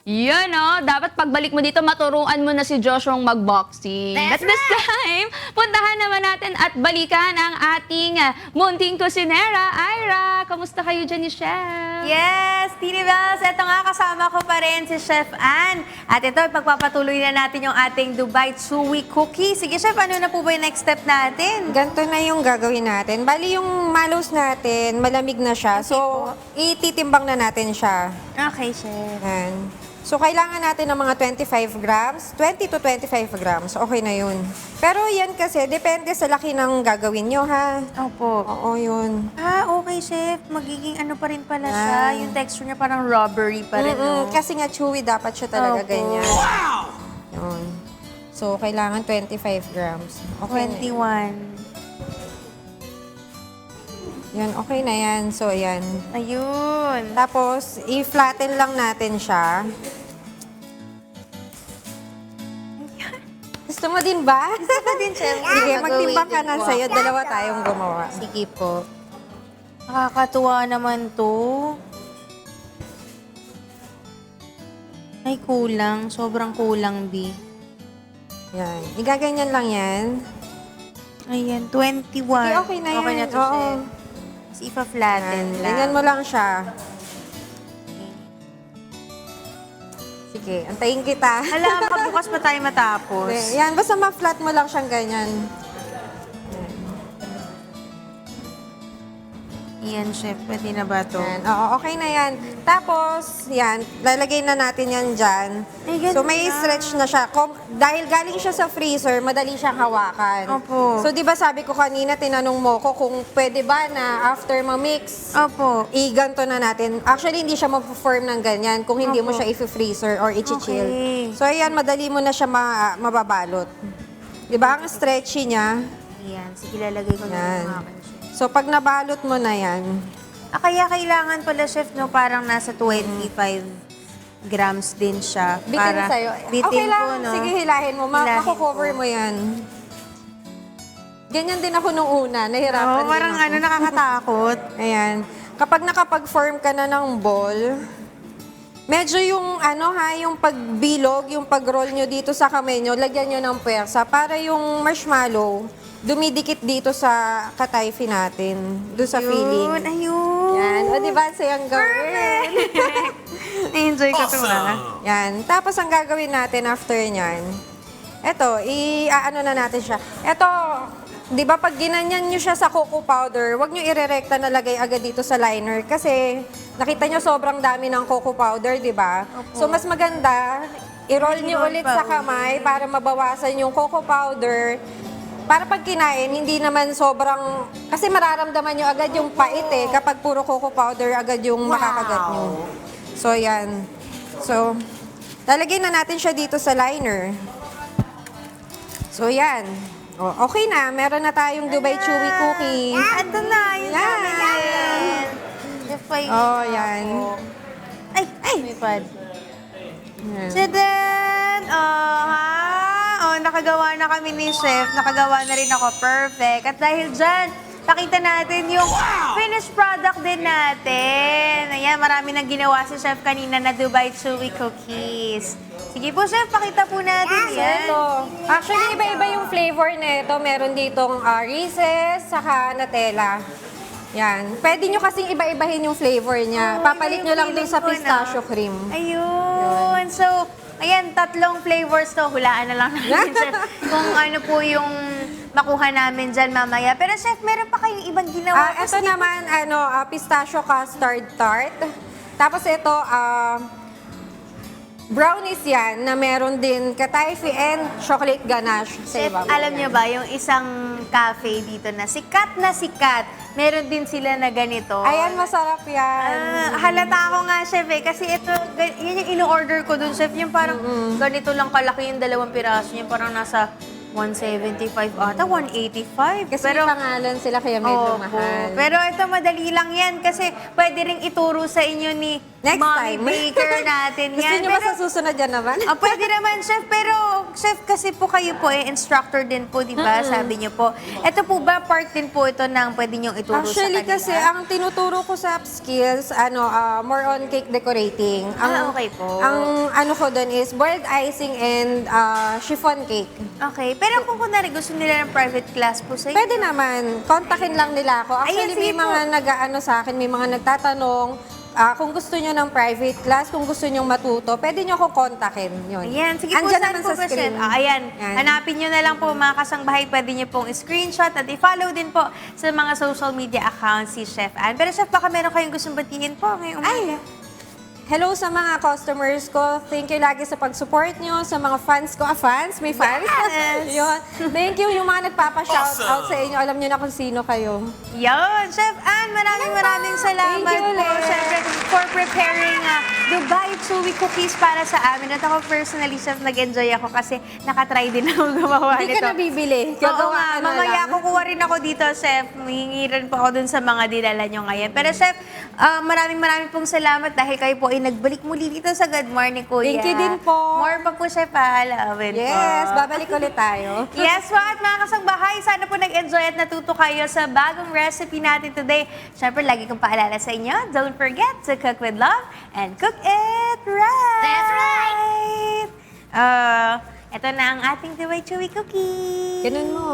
Yan dapat pagbalik mo dito, maturuan mo na si Joshua mag-boxing. At this time, puntahan naman natin at balikan ang ating munting kusinera. Ira, kamusta kayo dyan ni Chef? Yes, Tini Bells, ito nga kasama ko pa rin si Chef Ann. At ito, pagpapatuloy na natin yung ating Dubai Chewy Cookie. Sige, Chef, ano na po ba yung next step natin? Ganito na yung gagawin natin. Bali yung mallows natin, malamig na siya. So, ititimbang na natin siya. Okay, Chef. Yan. So, kailangan natin ng mga 25 grams, 20 to 25 grams. Okay na yun. Pero yan kasi, depende sa laki ng gagawin nyo, ha? Opo. Oo, yun. Okay, Chef. Magiging ano pa rin pala siya. Yung texture niya parang rubbery pa rin, no? Kasi nga chewy, dapat siya talaga Opo. ganyan. Wow! Yun. So, kailangan 25 grams. Okay na yun. 21. Yan, okay na yan. So, yan. Ayun. Tapos, i-flatten lang natin siya. Gusto mo din ba? Gusto ko din, Chef. Sige, magtimbang ka na Gagawin sa'yo. ko. Dalawa tayong gumawa. Sige po. Nakakatuwa naman to. Ay, kulang. Sobrang kulang, B. Yan. Igaganyan lang yan. Ayan, 21. Sige, okay na yan. Okay na to, Oo. Chef. Tapos ipa-flatten Yan. lang. Ganyan mo lang siya. Sige, antayin kita. Alam, bukas pa tayo matapos. Yan, basta ma-flat mo lang siyang ganyan. Yan, Chef. Pwede na ba to? Yan. Oo, okay na yan. Tapos, yan, lalagay na natin yan dyan. Ay, ganun So, may na. stretch na siya. Dahil galing siya sa freezer, madali siyang hawakan. Opo. So, di ba sabi ko kanina, tinanong mo ko kung pwede ba na after ma-mix, Opo. i-ganto na natin. Actually, hindi siya mag-form ng ganyan kung hindi mo Opo. siya i-freezer or i-chill. Okay. So, ayan, madali mo na siya mababalot. Di ba? Ang stretchy niya. Ayan. Sige, lalagay ko na Yan. yung akin, Chef. So, pag nabalot mo na yan, Kaya kailangan pala, Chef, no, parang nasa 25 grams din siya. bitin sa'yo. Bitin Okay lang. po, no? Sige, hilahin mo. Hilahin Mako-cover po. mo yan. Ganyan din ako nung una. Nahirapan Oo, din parang ako. nakakatakot. Ayan. Kapag nakapag-form ka na ng ball, medyo yung yung pagbilog, yung pag-roll nyo dito sa kamay nyo, lagyan nyo ng puwersa para yung marshmallow dumidikit dito sa katayfi natin, doon sa filling. Ayun. Yan. O, diba? Sayang gawin. Na-enjoy ko ito, Yan. Tapos, ang gagawin natin after nyan, eto, i-ano na natin siya. Eto, di ba pag ginanyan nyo siya sa cocoa powder, wag nyo irerekta na lagay agad dito sa liner kasi nakita nyo sobrang dami ng cocoa powder, di ba? So, mas maganda, i-roll nyo ulit sa kamay para mabawasan yung cocoa powder. Para pag kinain, hindi naman sobrang... Kasi mararamdaman nyo agad yung pait kapag puro cocoa powder agad yung makakagat nyo. So, yan. So, lalagay na natin siya dito sa liner. So, yan. O, okay na. Meron na tayong Dubai Chewy Cookie. Ito na, yun Yan. namin. Oh, yan. Ay, may pad. Yan. Tadaan! Oh, ha? Oh, pinagawa na kami ni Chef. Nakagawa na rin ako. Perfect. At dahil dyan, pakita natin yung finished product din natin. Ayan, marami nang ginawa si Chef kanina na Dubai Chewy Cookies. Sige po, Chef, pakita po natin yan. Ito. Actually, iba-iba yung flavor nito. Meron ditong Reese's, saka Nutella. Yan. Pwede nyo kasing iba-ibahin yung flavor niya. Papalit nyo lang dun sa pistachio cream. Ayun. So, ayan, 3 flavors to. Hulaan na lang namin, Chef, kung ano po yung makuha namin dyan mamaya. Pero, Chef, meron pa kayong ibang ginawa? Ito naman, pistachio custard tart. Tapos ito, brownies yan na meron din katayfi and chocolate ganache sa Chef, ibabaw. alam niyo ba, yung isang cafe dito na sikat, meron din sila na ganito. Ayan, masarap yan. Halata ako nga, Chef, kasi ito, yun yung ino-order ko dun, Chef. Yung parang ganito lang kalaki yung 2 piraso niya, parang nasa 175 ata, 185. Kasi may pangalan sila kaya medyo mahal. Pero ito, madali lang yan kasi pwede ring ituro sa inyo ni Next Mommy time. Baker natin Gusto yan. nyo ba sa susunod yan naman? Pwede naman, Chef. Pero, Chef, kasi po kayo po, instructor din po, di ba? Sabi niyo po. Ito po ba, part din po ito ng pwede niyong ituro Actually, sa kanila? kasi ang tinuturo ko sa skills, more on cake decorating. Okay po. Ang ano ko doon is boiled icing and chiffon cake. Okay. Pero kung kunwari gusto nila ng private class po sa inyo. Pwede naman. Kontakin lang nila ako. Actually, Ayun, sige may mga nag-ano sa akin, may mga nagtatanong, kung gusto nyo ng private class, kung gusto nyo matuto, pwede nyo ako kontakin. Yun. Ayan, sige po, Andyan saan naman po sa ba, screen. Chef? Ayan, Yan. hanapin nyo na lang po mga kasangbahay. Pwede nyo pong screenshot at i-follow din po sa mga social media accounts si Chef Ann. Pero Chef, baka meron kayong gustong batiin po ngayong umaga. Hello sa mga customers ko. Thank you lagi sa pag-support nyo, sa mga fans ko. Fans? May fans? Yes! Yun. Thank you yung mga nagpapa-shoutout sa inyo. Alam nyo na kung sino kayo. Yun, Chef Ann, maraming salamat Thank you po, ulit. syempre, for preparing Dubai Chewy Cookies para sa amin. At ako personally, Chef, nag-enjoy ako kasi nakatry din ako gumawa Hindi nito. ka nabibili. Oo nga, Gagawaan na mamaya lang. kukuha rin ako dito, Chef. Hihingi rin po ako dun sa mga dinala nyo ngayon. Pero Chef, maraming pong salamat dahil kayo po ay nagbalik muli dito sa Good Morning, Kuya. Thank you din po. More pa po, Chef, paalawin po. Yes, babalik ulit tayo. Yes po, at mga kasangbahay, sana po nag-enjoy at natuto kayo sa bagong recipe natin today. Siyempre, lagi kong paalala sa inyo, don't forget to cook with love and cook it right! That's right! Ito na ang ating Dubai Chewy Cookie. Ganun mo.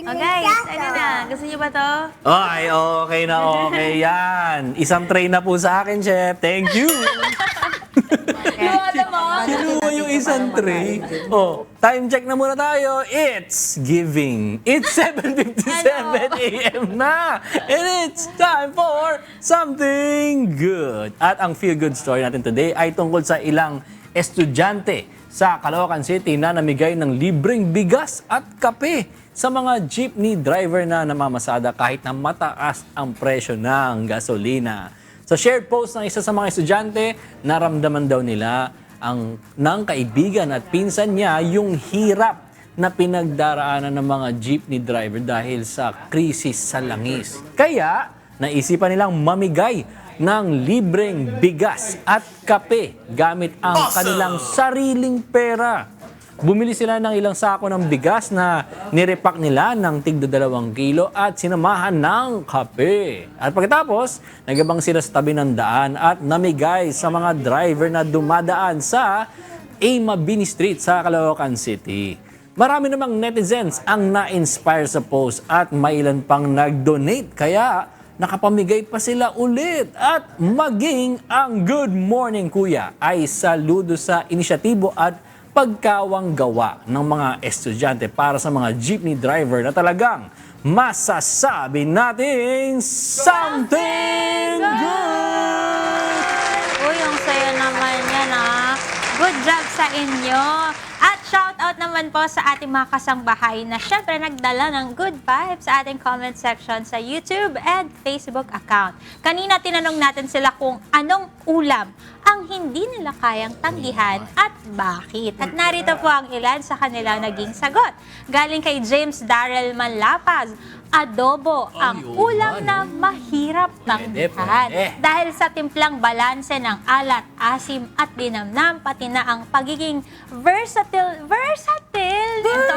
Oh guys, ano na? Gusto niyo ba to? Ay, okay na okay yan. Isang tray na po sa akin, Chef. Thank you. Kinuha yung isang tray. Oh, time check na muna tayo. It's giving. It's 7:57 a.m. na. And it's time for something good. At ang feel good story natin today ay tungkol sa ilang estudyante sa Caloocan City na namigay ng libreng bigas at kape sa mga jeepney driver na namamasada kahit na mataas ang presyo ng gasolina. Sa shared post ng isa sa mga estudyante, naramdaman daw nila ng kaibigan at pinsan niya yung hirap na pinagdaraanan ng mga jeepney driver dahil sa krisis sa langis. Kaya, naisipan nilang mamigay ng libreng bigas at kape gamit ang kanilang sariling pera. Bumili sila ng ilang sako ng bigas na nirepack nila ng tigda 2 kilo at sinamahan ng kape. At pagkatapos, nagabang sila sa tabi ng daan at namigay sa mga driver na dumadaan sa Mabini Street sa Caloocan City. Marami namang netizens ang na-inspire sa post at may ilan pang nag-donate kaya nakapamigay pa sila ulit. At maging ang Good Morning Kuya ay saludo sa inisyatibo at pagkawang gawa ng mga estudyante para sa mga jeepney driver na talagang masasabi natin something good! Uy, yung saya naman yan, Good job sa inyo. At shout out naman po sa ating mga kasangbahay na syempre nagdala ng good vibes sa ating comment section sa YouTube and Facebook account. Kanina tinanong natin sila kung anong ulam ang hindi nila kayang tanggihan at bakit. At narito po ang ilan sa kanilang naging sagot. Galing kay James Darrell Manlapaz, adobo, ang yun, ulam ano? na mahirap tanggihan. pwede. Dahil sa timplang balanse ng alat, asim at dinamnam, pati na ang pagiging versatile nito.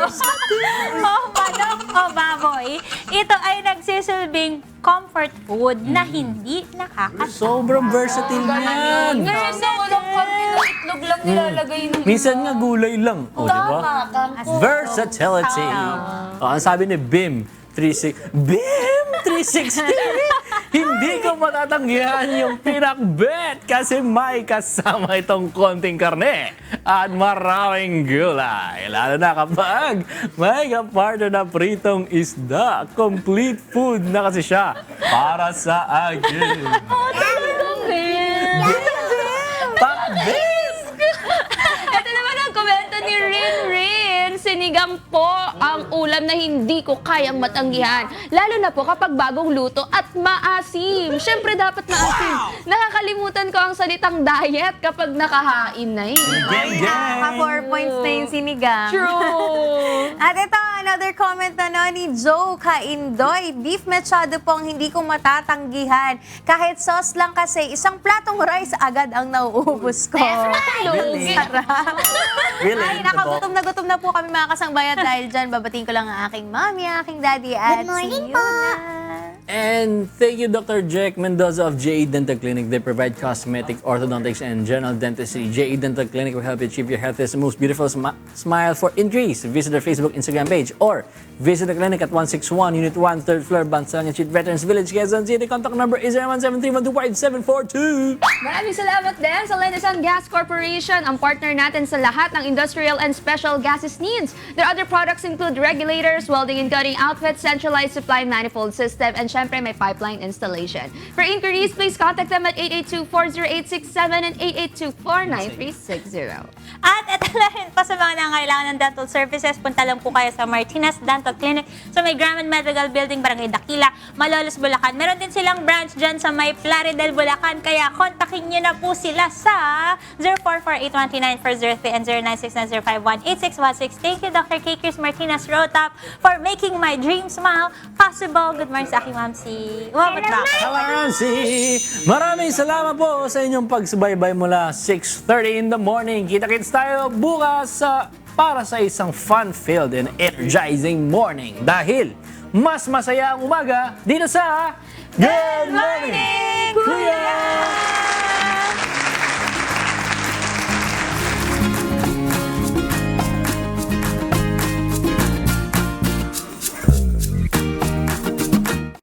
Oh, manok o baboy. Ito ay nagsisilbing comfort food na hindi nakakasama. Sobrang versatile niyan. Ngayon na walang karne ng itlog lang nilalagay ng Minsan nga gulay lang. O, di ba? Versatility. Ang sabi ni Bim 360, hindi ko matatanggihan yung pinakbet kasi may kasama itong konting karne at maraming gulay. Lalo na kapag may kapartner na pritong isda. Complete food na kasi siya para sa akin. Pakbet! Ito naman ang komento ni Rin. Sinigang po ang ulam na hindi ko kayang matanggihan. Lalo na po kapag bagong luto at maasim. Siyempre dapat maasim. Nakakalimutan ko ang salitang diet kapag nakahain na eh. Gang, gang! Naka 4 points na yung sinigang. True! At ito, another comment na ni Joe Kaindoy. Beef machado po ang hindi ko matatanggihan. Kahit sauce lang kasi, isang platong rice agad ang nauubos ko. Really? Sarap. Really? Ay, nakagutom na po kami mga kasangbayan dahil dyan. Babatiin ko lang ang aking mommy, aking daddy, at see you na. And thank you, Dr. Jack Mendoza of JE Dental Clinic. They provide cosmetic, orthodontics, and general dentistry. JE Dental Clinic will help you achieve your healthiest and most beautiful smile for increase. Visit their Facebook, Instagram page, or visit the clinic at 161 Unit 1, 3rd floor, Bansalangan Street, Veterans Village, Quezon City. Contact number is 01731255742. Maraming salamat din sa Lenasan Gas Corporation, ang partner natin sa lahat ng industrial and special gases needs. Their other products include regulators, welding and cutting outfits, centralized supply manifold system, and syempre may pipeline installation. For inquiries, please contact them at 882-40867 and 882-49360. At ito na rin pa sa mga nangangailangan ng dental services, punta lang po kayo sa Martinez Dental Clinic sa may Grand Medical Building, Barangay Dakila, Malolos, Bulacan. Meron din silang branch dyan sa may Plaridel, Bulacan. Kaya kontakin nyo na po sila sa 044-829-403 and 096-905-18616. Thank you, Dr. K. Chris Martinez Rotap, for making my dream smile possible. Good morning sa aking ma'am si Umabot ba? Kalansi! Maraming salamat po sa inyong pagsubaybay mula 6:30 in the morning. Kita-kits tayo bukas para sa isang fun-filled and energizing morning. Dahil mas masaya ang umaga dito sa Good Morning, Kuya!